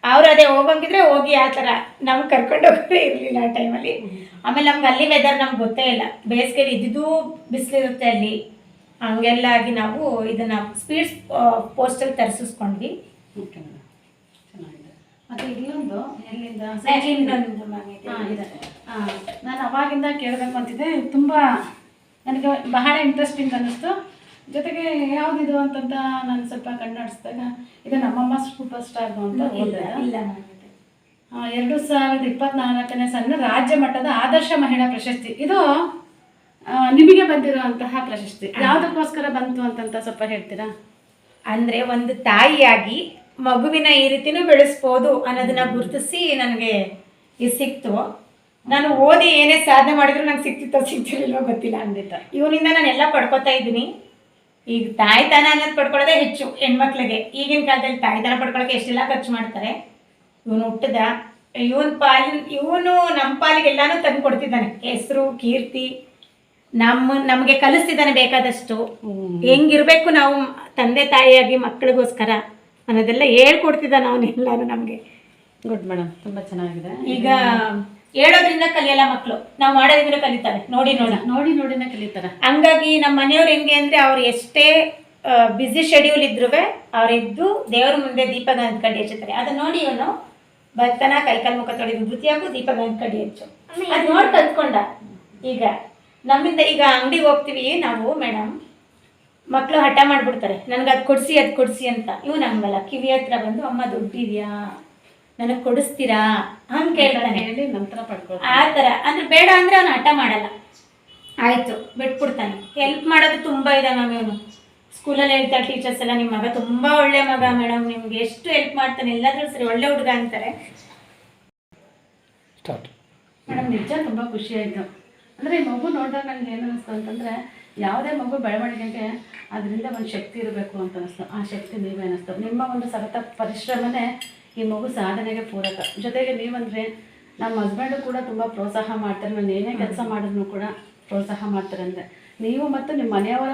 ಅವ್ರು ಅದೇ ಹೋಗಂಗಿದ್ರೆ ಹೋಗಿ, ಆ ಥರ ನಮ್ಗೆ ಕರ್ಕೊಂಡು ಹೋಗೋದೇ ಇರಲಿಲ್ಲ ಆ ಟೈಮಲ್ಲಿ. ಆಮೇಲೆ ನಮ್ಗೆ ಅಲ್ಲಿ ವೆದರ್ ನಮ್ಗೆ ಗೊತ್ತೇ ಇಲ್ಲ, ಬೇಸಿಗೆಯಲ್ಲಿ ಇದ್ದಿದ್ದು ಬಿಸಿಲಿರುತ್ತೆ ಅಲ್ಲಿ, ಹಂಗೆಲ್ಲ ಆಗಿ ನಾವು ಇದನ್ನು ಸ್ಪೀಡ್ ಪೋಸ್ಟಲ್ಲಿ ತರಿಸಿಸ್ಕೊಂಡ್ವಿ. ಓಕೆ ಮೇಡಮ್, ಚೆನ್ನಾಗಿದೆ. ಮತ್ತು ಇಲ್ಲೊಂದು ಎಲ್ಲಿಂದ ಇನ್ನೊಂದು ಇದೆ. ನಾನು ಅವಾಗಿಂದ ಕೇಳಬೇಕು ಅಂತಿದ್ದೆ, ತುಂಬ ನನಗೆ ಬಹಳ ಇಂಟ್ರೆಸ್ಟಿಂಗ್ ಅನ್ನಿಸ್ತು. ಜೊತೆಗೆ ಯಾವುದಿದು ಅಂತಂತ ನಾನು ಸ್ವಲ್ಪ ಕಣ್ಣಾಡಿಸಿದಾಗ ಇದು ನಮ್ಮಮ್ಮ ಸೂಪರ್ ಸ್ಟಾರ್ದು ಅಂತ ಓದಿದೆ. 2024ನೇ ಸಾಲಿನ ರಾಜ್ಯ ಮಟ್ಟದ ಆದರ್ಶ ಮಹಿಳಾ ಪ್ರಶಸ್ತಿ. ಇದು ನಿಮಗೆ ಬಂದಿರುವಂತಹ ಪ್ರಶಸ್ತಿ ಯಾವುದಕ್ಕೋಸ್ಕರ ಬಂತು ಅಂತಂತ ಸ್ವಲ್ಪ ಹೇಳ್ತೀರಾ? ಅಂದರೆ ಒಂದು ತಾಯಿಯಾಗಿ ಮಗುವಿನ ಈ ರೀತಿನೂ ಬೆಳೆಸ್ಬೋದು ಅನ್ನೋದನ್ನ ಗುರುತಿಸಿ ನನಗೆ ಇದು ಸಿಕ್ತು. ನಾನು ಓದಿ ಏನೇ ಸಾಧನೆ ಮಾಡಿದ್ರು ನಂಗೆ ಸಿಗ್ತಿರ್ಲಿಲ್ವೋ ಗೊತ್ತಿಲ್ಲ. ಖಂಡಿತ ಇವನಿಂದ ನಾನೆಲ್ಲ ಪಡ್ಕೊತಾ ಇದ್ದೀನಿ. ಈಗ ತಾಯ್ತನ ಅನ್ನೋದು ಪಡ್ಕೊಳ್ಳೋದೇ ಹೆಚ್ಚು ಹೆಣ್ಮಕ್ಳಿಗೆ. ಈಗಿನ ಕಾಲದಲ್ಲಿ ತಾಯ್ತನ ಪಡ್ಕೊಳ್ಳೋಕೆ ಎಷ್ಟೆಲ್ಲ ಖರ್ಚು ಮಾಡ್ತಾರೆ. ಇವನು ಹುಟ್ಟದ, ಇವನು ನಮ್ಮ ಪಾಲಿಗೆ ಎಲ್ಲಾನು ತಂದು ಕೊಡ್ತಿದ್ದಾನೆ. ಹೆಸರು, ಕೀರ್ತಿ, ನಮಗೆ ಕಲಿಸ್ತಿದ್ದಾನೆ ಬೇಕಾದಷ್ಟು. ಹೆಂಗಿರ್ಬೇಕು ನಾವು ತಂದೆ ತಾಯಿಯಾಗಿ ಮಕ್ಕಳಿಗೋಸ್ಕರ ಅನ್ನೋದೆಲ್ಲ ಹೇಳ್ಕೊಡ್ತಿದ್ದಾನೆ ಅವನೆಲ್ಲಾನು ನಮಗೆ. ಗುಡ್ ಮೇಡಮ್, ತುಂಬ ಚೆನ್ನಾಗಿದೆ. ಈಗ ಹೇಳೋದ್ರಿಂದ ಕಲಿಯಲ್ಲ ಮಕ್ಕಳು, ನಾವು ಮಾಡೋದ್ರಿಂದ ಕಲಿತಾರೆ. ನೋಡಿನೇ ಕಲಿತಾರೆ. ಹಂಗಾಗಿ ನಮ್ಮ ಮನೆಯವ್ರು ಹೆಂಗೆ ಅಂದರೆ, ಅವ್ರು ಎಷ್ಟೇ ಬ್ಯುಸಿ ಶೆಡ್ಯೂಲ್ ಇದ್ರೂ ಅವರೆದ್ದು ದೇವ್ರ ಮುಂದೆ ದೀಪಗಂಧ ಕಡ್ಡಿ ಹಚ್ಚುತ್ತಾರೆ. ಅದನ್ನ ನೋಡಿ ಇವನು ಭಕ್ತನ ಕೈಕಾಲು ಮುಖ ತೊಳೆದು ಧೃತಿಯಾಗೂ ದೀಪಗಂಧ ಕಡ್ಡಿ ಹಚ್ಚು, ಅದು ನೋಡಿ ಕಲ್ತ್ಕೊಂಡ. ಈಗ ನಮ್ಮಿಂದ ಈಗ ಅಂಗಡಿಗೆ ಹೋಗ್ತೀವಿ ನಾವು ಮೇಡಮ್, ಮಕ್ಕಳು ಹಠ ಮಾಡಿಬಿಡ್ತಾರೆ, ನನಗೆ ಅದು ಕೊಡಿಸಿ ಅಂತ. ಇವನು ಹಂಗಲ್ಲ, ಕಿವಿ ಹತ್ರ ಬಂದು ಅಮ್ಮ ದುಡ್ಡಿದೆಯಾ ನನಗೆ ಕೊಡಿಸ್ತೀರಾ ಹಂಗೆ ಕೇಳ್ತಾನೆ, ಹೇಳಿ ನಂತರ ಪಡ್ಕೊಳ್ತಾನೆ. ಆ ಥರ. ಅಂದರೆ ಬೇಡ ಅಂದರೆ ಅವನು ಹಠ ಮಾಡಲ್ಲ, ಆಯಿತು ಬಿಟ್ಬಿಡ್ತಾನೆ. ಹೆಲ್ಪ್ ಮಾಡೋದು ತುಂಬ ಇದೆ ಮ್ಯಾಮ್. ಇವನು ಸ್ಕೂಲಲ್ಲಿ ಹೇಳ್ತಾರೆ ಟೀಚರ್ಸ್ ಎಲ್ಲ, ನಿಮ್ಮ ಮಗ ತುಂಬ ಒಳ್ಳೆ ಮಗ ಮೇಡಮ್, ನಿಮ್ಗೆ ಎಷ್ಟು ಹೆಲ್ಪ್ ಮಾಡ್ತಾನೆ, ಎಲ್ಲಾದ್ರೂ ಸರಿ ಒಳ್ಳೆ ಹುಡುಗ ಅಂತಾರೆ. ಮೇಡಮ್ ನಿಜ ತುಂಬ ಖುಷಿ ಆಯಿತು. ಅಂದರೆ ಈ ಮಗು ನೋಡಿದಾಗ ನನಗೆ ಏನು ಅನಿಸ್ತು ಅಂತಂದರೆ, ಯಾವುದೇ ಮಗು ಬೆಳವಣಿಗೆಗೆ ಅದರಿಂದ ಒಂದು ಶಕ್ತಿ ಇರಬೇಕು ಅಂತ ಅನಿಸ್ತು. ಆ ಶಕ್ತಿ ನೀವೇ ಅನ್ನಿಸ್ತು. ನಿಮ್ಮ ಒಂದು ಸತತ ಪರಿಶ್ರಮನೇ ಈ ಮಗು ಸಾಧನೆಗೆ ಪೂರಕ. ಜೊತೆಗೆ ನೀವಂದರೆ ನಮ್ಮ ಹಸ್ಬೆಂಡು ಕೂಡ ತುಂಬ ಪ್ರೋತ್ಸಾಹ ಮಾಡ್ತಾರೆ. ನಾನು ಏನೇ ಕೆಲಸ ಮಾಡಿದ್ರು ಕೂಡ ಪ್ರೋತ್ಸಾಹ ಮಾಡ್ತಾರೆ. ಅಂದರೆ ನೀವು ಮತ್ತು ನಿಮ್ಮ ಮನೆಯವರ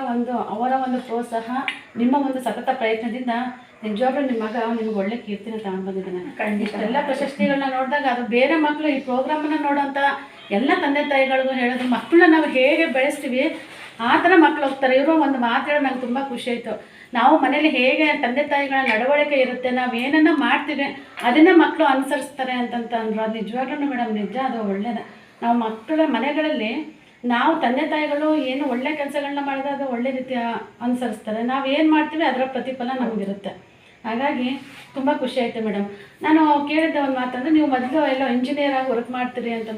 ಅವರ ಒಂದು ಪ್ರೋತ್ಸಾಹ, ನಿಮ್ಮ ಒಂದು ಸತತ ಪ್ರಯತ್ನದಿಂದ ನಿಜವಾಗ್ಲೂ ನಿಮ್ಮ ಮಗ ನಿಮ್ಗೆ ಒಳ್ಳೆ ಕೀರ್ತಿನ ತಗೊಂಡು ಬಂದಿದ್ದಾನೆ. ಇಷ್ಟೆಲ್ಲ ಪ್ರಶಸ್ತಿಗಳನ್ನ ನೋಡಿದಾಗ ಅದು ಬೇರೆ ಮಕ್ಕಳು ಈ ಪ್ರೋಗ್ರಾಮನ್ನು ನೋಡೋಂಥ ಎಲ್ಲ ತಂದೆ ತಾಯಿಗಳಿಗೂ ಹೇಳೋದು, ಮಕ್ಕಳನ್ನ ನಾವು ಹೇಗೆ ಬೆಳೆಸ್ತೀವಿ ಆ ಥರ ಮಕ್ಕಳು ಹೋಗ್ತಾರೆ. ಇವರು ಒಂದು ಮಾತು ಹೇಳೋದು ನಂಗೆ ತುಂಬ ಖುಷಿ ಆಯಿತು. ನಾವು ಮನೇಲಿ ಹೇಗೆ ತಂದೆ ತಾಯಿಗಳ ನಡವಳಿಕೆ ಇರುತ್ತೆ, ನಾವು ಏನನ್ನ ಮಾಡ್ತೀವಿ ಅದನ್ನು ಮಕ್ಕಳು ಅನುಸರಿಸ್ತಾರೆ ಅಂತಂತಂದ್ರು. ಅದು ನಿಜವಾಗ್ಲೂ ಮೇಡಮ್ ನಿಜ, ಅದು ಒಳ್ಳೆಯದು. ನಾವು ಮಕ್ಕಳ ಮನೆಗಳಲ್ಲಿ ನಾವು ತಂದೆ ತಾಯಿಗಳು ಏನು ಒಳ್ಳೆ ಕೆಲಸಗಳನ್ನ ಮಾಡಿದ್ರೆ ಅದು ಒಳ್ಳೆ ರೀತಿಯ ಅನುಸರಿಸ್ತಾರೆ. ನಾವು ಏನು ಮಾಡ್ತೀವಿ ಅದರ ಪ್ರತಿಫಲ ನಮಗಿರುತ್ತೆ. ಹಾಗಾಗಿ ತುಂಬ ಖುಷಿ ಆಯಿತು ಮೇಡಮ್. ನಾನು ಕೇಳಿದ್ದ ಒಂದು ಮಾತಂದರೆ ನೀವು ಮೊದಲು ಎಲ್ಲ ಇಂಜಿನಿಯರ್ ಆಗಿ ವರ್ಕ್ ಮಾಡ್ತೀರಿ ಅಂತ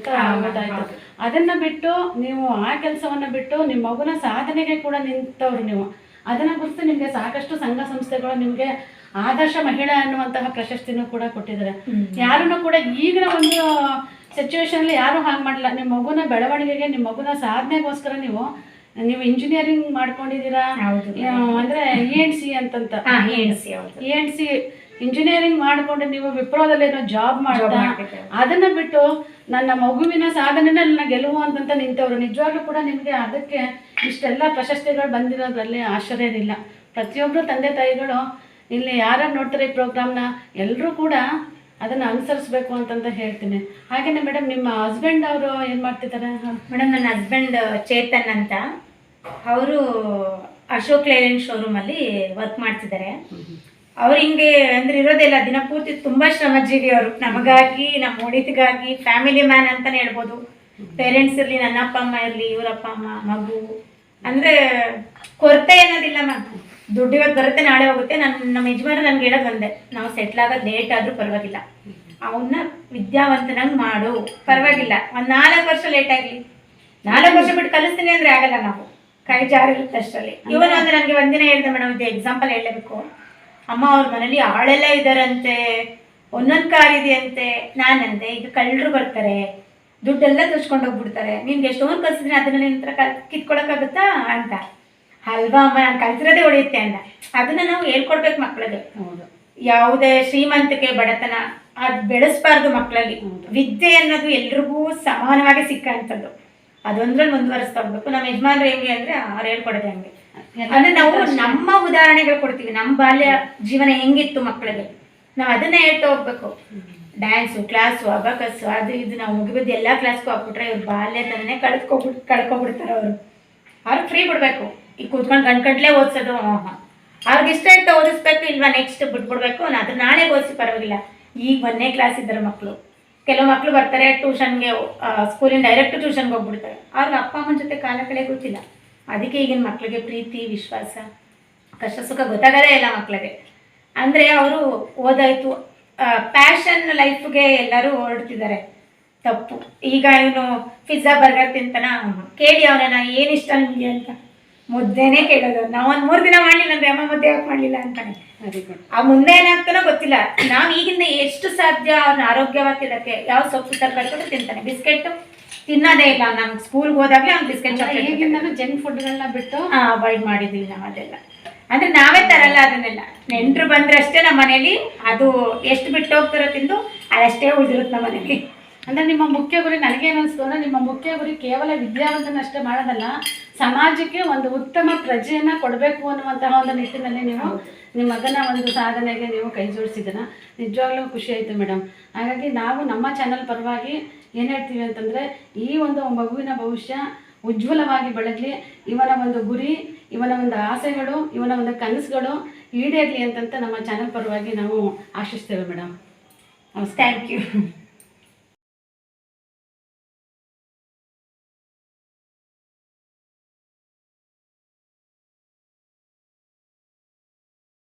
ಗೊತ್ತಾಯಿತು. ಅದನ್ನು ಬಿಟ್ಟು ನೀವು ಆ ಕೆಲಸವನ್ನು ಬಿಟ್ಟು ನಿಮ್ಮ ಮಗುನ ಸಾಧನೆಗೆ ಕೂಡ ನಿಂತವ್ರು ನೀವು. ಅದನ್ನು ಗುರುತು ನಿಮಗೆ ಸಾಕಷ್ಟು ಸಂಘ ಸಂಸ್ಥೆಗಳು ನಿಮಗೆ ಆದರ್ಶ ಮಹಿಳಾ ಅನ್ನುವಂತಹ ಪ್ರಶಸ್ತಿನೂ ಕೂಡ ಕೊಟ್ಟಿದ್ದಾರೆ. ಯಾರನ್ನು ಕೂಡ ಈಗಿನ ಒಂದು ಸಿಚುವೇಶನಲ್ಲಿ ಯಾರೂ ಹಾಗೆ ಮಾಡಲ್ಲ. ನಿಮ್ಮ ಮಗುನ ಬೆಳವಣಿಗೆಗೆ, ನಿಮ್ಮ ಮಗುನ ಸಾಧನೆಗೋಸ್ಕರ ನೀವು ಇಂಜಿನಿಯರಿಂಗ್ ಮಾಡ್ಕೊಂಡಿದ್ದೀರಾ, ಅಂದರೆ ENC ಅಂತಂತ ENC ಇಂಜಿನಿಯರಿಂಗ್ ಮಾಡಿಕೊಂಡು ನೀವು ವಿಪ್ರೋದಲ್ಲೇನೋ ಜಾಬ್ ಮಾಡ್ತಾ ಅದನ್ನು ಬಿಟ್ಟು ನನ್ನ ಮಗುವಿನ ಸಾಧನೆನ ನನ್ನ ಗೆಲುವು ಅಂತಂತ ನಿಂತವರು. ನಿಜವಾಗ್ಲೂ ಕೂಡ ನಿಮಗೆ ಅದಕ್ಕೆ ಇಷ್ಟೆಲ್ಲ ಪ್ರಶಸ್ತಿಗಳು ಬಂದಿರೋದ್ರಲ್ಲಿ ಆಶ್ಚರ್ಯ ಏನಿಲ್ಲ. ಪ್ರತಿಯೊಬ್ಬರು ತಂದೆ ತಾಯಿಗಳು ಇಲ್ಲಿ ಯಾರು ನೋಡ್ತಾರೆ ಈ ಪ್ರೋಗ್ರಾಮ್ನ ಎಲ್ಲರೂ ಕೂಡ ಅದನ್ನು ಅನುಸರಿಸ್ಬೇಕು ಅಂತಂತ ಹೇಳ್ತೀನಿ. ಹಾಗೆಯೇ ಮೇಡಮ್, ನಿಮ್ಮ ಹಸ್ಬೆಂಡ್ ಅವರು ಏನು ಮಾಡ್ತಿದ್ದಾರೆ? ಮೇಡಮ್, ನನ್ನ ಹಸ್ಬೆಂಡ್ ಚೇತನ್ ಅಂತ, ಅವರು ಅಶೋಕ್ ಲೇಲ್ಯಾಂಡ್ ಶೋರೂಮಲ್ಲಿ ವರ್ಕ್ ಮಾಡ್ತಿದ್ದಾರೆ. ಅವ್ರು ಹಿಂಗೆ ಅಂದ್ರೆ ಇರೋದಿಲ್ಲ, ದಿನಪೂರ್ತಿ ತುಂಬ ಶ್ರಮಜೀವಿ ಅವರು. ನಮಗಾಗಿ, ನಮ್ಮ ಒಳಿತಿಗಾಗಿ ಫ್ಯಾಮಿಲಿ ಮ್ಯಾನ್ ಅಂತಲೇ ಹೇಳ್ಬೋದು. ಪೇರೆಂಟ್ಸ್ ಇರಲಿ, ನನ್ನ ಅಪ್ಪ ಅಮ್ಮ ಇರಲಿ, ಇವರಪ್ಪ ಅಮ್ಮ, ಮಗು ಅಂದರೆ ಕೊರತೆ ಅನ್ನೋದಿಲ್ಲ ಮ್ಯಾಮ್. ದುಡ್ಡು ಇವತ್ತು ಬರುತ್ತೆ, ನಾಳೆ ಹೋಗುತ್ತೆ. ನಮ್ಮ ಯಜಮಾನ ನನ್ಗೆ ಹೇಳೋದು ಒಂದೇ, ನಾವು ಸೆಟ್ಲ್ ಆಗೋದು ಲೇಟ್ ಆದರೂ ಪರವಾಗಿಲ್ಲ, ಅವನ್ನ ವಿದ್ಯಾವಂತನಾಗಿ ಮಾಡು, ಪರವಾಗಿಲ್ಲ. ಒಂದು 4 ವರ್ಷ ಲೇಟ್ ಆಗಲಿ, 4 ವರ್ಷ ಬಿಟ್ಟು ಕಲಿಸ್ತೀನಿ ಅಂದರೆ ಆಗಲ್ಲ. ನಾವು ಕೈ ಜಾರಿರುತ್ತೆ ಅಷ್ಟರಲ್ಲಿ. ಇವನು ಅಂದರೆ ನನಗೆ ಒಂದಿನ ಹೇಳಿದೆ ಮೇಡಮ್, ಇದು ಎಕ್ಸಾಂಪಲ್ ಹೇಳಬೇಕು. ಅಮ್ಮ ಅವ್ರ ಮನೇಲಿ ಆಳೆಲ್ಲ ಇದ್ದಾರಂತೆ, ಒಂದೊಂದು ಕಾರ್ ಇದೆಯಂತೆ. ನಾನಂತೆ, ಈಗ ಕಳ್ಳರು ಬರ್ತಾರೆ, ದುಡ್ಡೆಲ್ಲ ತುಚ್ಕೊಂಡು ಹೋಗ್ಬಿಡ್ತಾರೆ, ನಿನ್ಗೆ ಎಷ್ಟೊಂದು ಕಲಿಸಿದ್ರೆ ಅದನ್ನ ನಿನ್ನ ಹತ್ರ ಕಿತ್ಕೊಳಕ್ಕಾಗುತ್ತಾ ಅಂತ. ಅಲ್ವಾ ಅಮ್ಮ, ನಾನು ಕಲಿಸಿರೋದೇ ಹೊಡೆಯುತ್ತೆ ಅಂದ. ಅದನ್ನ ನಾವು ಹೇಳ್ಕೊಡ್ಬೇಕು ಮಕ್ಕಳಿಗೆ. ಹೌದು, ಯಾವುದೇ ಶ್ರೀಮಂತಿಕೆ ಬಡತನ ಅದು ಬೆಳೆಸ್ಬಾರ್ದು ಮಕ್ಕಳಲ್ಲಿ. ವಿದ್ಯೆ ಅನ್ನೋದು ಎಲ್ರಿಗೂ ಸಮಾನವಾಗಿ ಸಿಕ್ಕಂಥದ್ದು, ಅದೊಂದ್ರಲ್ಲಿ ಮುಂದುವರಿಸ್ತಾ ಹೋಗ್ಬೇಕು. ನಮ್ಮ ಯಜಮಾನ್ರು ಹೆಂಗೆ ಅಂದರೆ ಅವ್ರು ಹೇಳ್ಕೊಡೋದು ಹಂಗೆ. ಅಂದ್ರೆ ನಾವು ನಮ್ಮ ಉದಾಹರಣೆಗಳು ಕೊಡ್ತೀವಿ, ನಮ್ಮ ಬಾಲ್ಯ ಜೀವನ ಹೆಂಗಿತ್ತು ಮಕ್ಕಳಿಗೆ, ನಾವು ಅದನ್ನ ಹೇಳ್ತಾ ಹೋಗ್ಬೇಕು. ಡ್ಯಾನ್ಸು ಕ್ಲಾಸು, ಅಬಕಸ್ಸು, ಅದು ಇದು ನಾವು ಮುಗಿಬಿದ್ದು ಎಲ್ಲ ಕ್ಲಾಸ್ಗೂ ಹಾಕ್ಬಿಟ್ರೆ ಇವ್ರು ಬಾಲ್ಯದನ್ನೇ ಕಳ್ಕೊಬಿಡ್ತಾರೆ. ಅವ್ರಿಗೆ ಫ್ರೀ ಬಿಡಬೇಕು. ಈಗ ಕೂತ್ಕೊಂಡು ಗಂಟ್ಲೆ ಓದಿಸೋದು, ಅವ್ರಿಗೆ ಇಷ್ಟ ಇಷ್ಟ ಓದಿಸ್ಬೇಕು, ಇಲ್ವಾ ನೆಕ್ಸ್ಟ್ ಬಿಟ್ಬಿಡ್ಬೇಕು. ಅದು ನಾಳೆ ಓದಿಸಿ ಪರವಾಗಿಲ್ಲ. ಈಗ 1ನೇ ಕ್ಲಾಸ್ ಇದ್ದಾರೆ ಮಕ್ಕಳು. ಕೆಲವು ಮಕ್ಕಳು ಬರ್ತಾರೆ ಟ್ಯೂಷನ್ಗೆ, ಸ್ಕೂಲಿಂದ ಡೈರೆಕ್ಟ್ ಟ್ಯೂಷನ್ಗೆ ಹೋಗ್ಬಿಡ್ತಾರೆ. ಅವ್ರಿಗೆ ಅಪ್ಪ ಅಮ್ಮನ ಜೊತೆ ಕಾಲ ಕಳೆ ಗೊತ್ತಿಲ್ಲ. ಅದಕ್ಕೆ ಈಗಿನ ಮಕ್ಕಳಿಗೆ ಪ್ರೀತಿ, ವಿಶ್ವಾಸ, ಕಷ್ಟ ಸುಖ ಗೊತ್ತಾಗೋದೇ ಇಲ್ಲ ಮಕ್ಕಳಿಗೆ. ಅಂದರೆ ಅವರು ಓದಾಯಿತು, ಪ್ಯಾಷನ್ ಲೈಫ್ಗೆ ಎಲ್ಲರೂ ಹೊರಡ್ತಿದ್ದಾರೆ. ತಪ್ಪು. ಈಗ ಇವನು ಪಿಜ್ಜಾ ಬರ್ಗರ್ ತಿಂತಾನ, ಕೇಳಿ ಅವನನ್ನ ಏನಿಷ್ಟ ನಿಮಗೆ ಅಂತ. ಮುದ್ದೆನೇ ಕೇಳೋದು. ನಾವು ಒಂದು 3 ದಿನ ಮಾಡಲಿಲ್ಲ ಅಂದರೆ ಅಮ್ಮ ಮುದ್ದೆ ಯಾಕೆ ಮಾಡಲಿಲ್ಲ ಅಂತಾನೆ. ಆ ಮುಂದೆ ಏನಾಗ್ತಾನೋ ಗೊತ್ತಿಲ್ಲ. ನಾವು ಈಗಿಂದ ಎಷ್ಟು ಸಾಧ್ಯ ಅವ್ರನ್ನ ಆರೋಗ್ಯವಾಗಿರೋಕ್ಕೆ ಯಾವ ಸೊಪ್ಪು ತರಕಾರಿ ತಿಂತಾನೆ. ಬಿಸ್ಕೆಟ್ ತಿನ್ನೋದೇ ಇಲ್ಲ. ನಮ್ಗೆ ಸ್ಕೂಲ್ಗೆ ಹೋದಾಗಲೇ ಅವ್ನು ಬಿಸ್ಕೆಟ್ ಈಗಿಂದ ಜಂಕ್ ಫುಡ್ಗಳನ್ನ ಬಿಟ್ಟು ಅವಾಯ್ಡ್ ಮಾಡಿದ್ದೀವಿ ನಾವು ಅದೆಲ್ಲ. ಅಂದರೆ ನಾವೇ ತರಲ್ಲ ಅದನ್ನೆಲ್ಲ. ನೆಂಟರು ಬಂದರೆ ಅಷ್ಟೇ ನಮ್ಮ ಮನೇಲಿ. ಅದು ಎಷ್ಟು ಬಿಟ್ಟು ಹೋಗ್ತಾರೋ ತಿಂದು ಅದಷ್ಟೇ ಉಳಿದಿರುತ್ತೆ ನಮ್ಮ ಮನೇಲಿ. ಅಂದರೆ ನಿಮ್ಮ ಮುಖ್ಯ ಗುರಿ ನನಗೇನು ಅನಿಸ್ತು ಅಂದರೆ, ನಿಮ್ಮ ಮುಖ್ಯ ಗುರಿ ಕೇವಲ ವಿದ್ಯಾವಂತನಷ್ಟೇ ಮಾಡೋದಲ್ಲ, ಸಮಾಜಕ್ಕೆ ಒಂದು ಉತ್ತಮ ಪ್ರಜೆಯನ್ನು ಕೊಡಬೇಕು ಅನ್ನುವಂತಹ ಒಂದು ನಿಟ್ಟಿನಲ್ಲಿ ನೀವು ನಿಮ್ಮ ಮಗನ ಒಂದು ಸಾಧನೆಗೆ ನೀವು ಕೈ ಜೋಡಿಸಿದ್ದೀರ. ನಿಜವಾಗ್ಲೂ ಖುಷಿ ಆಯಿತು ಮೇಡಮ್. ಹಾಗಾಗಿ ನಾವು ನಮ್ಮ ಚಾನಲ್ ಪರವಾಗಿ ಏನು ಹೇಳ್ತೀವಿ ಅಂತಂದರೆ, ಈ ಒಂದು ಮಗುವಿನ ಭವಿಷ್ಯ ಉಜ್ವಲವಾಗಿ ಬೆಳಗಲಿ, ಇವನ ಒಂದು ಗುರಿ, ಇವನ ಒಂದು ಆಸೆಗಳು, ಇವನ ಒಂದು ಕನಸುಗಳು ಈಡೇರಲಿ ಅಂತಂತ ನಮ್ಮ ಚಾನಲ್ ಪರವಾಗಿ ನಾವು ಆಶಿಸ್ತೇವೆ ಮೇಡಮ್. Thank you.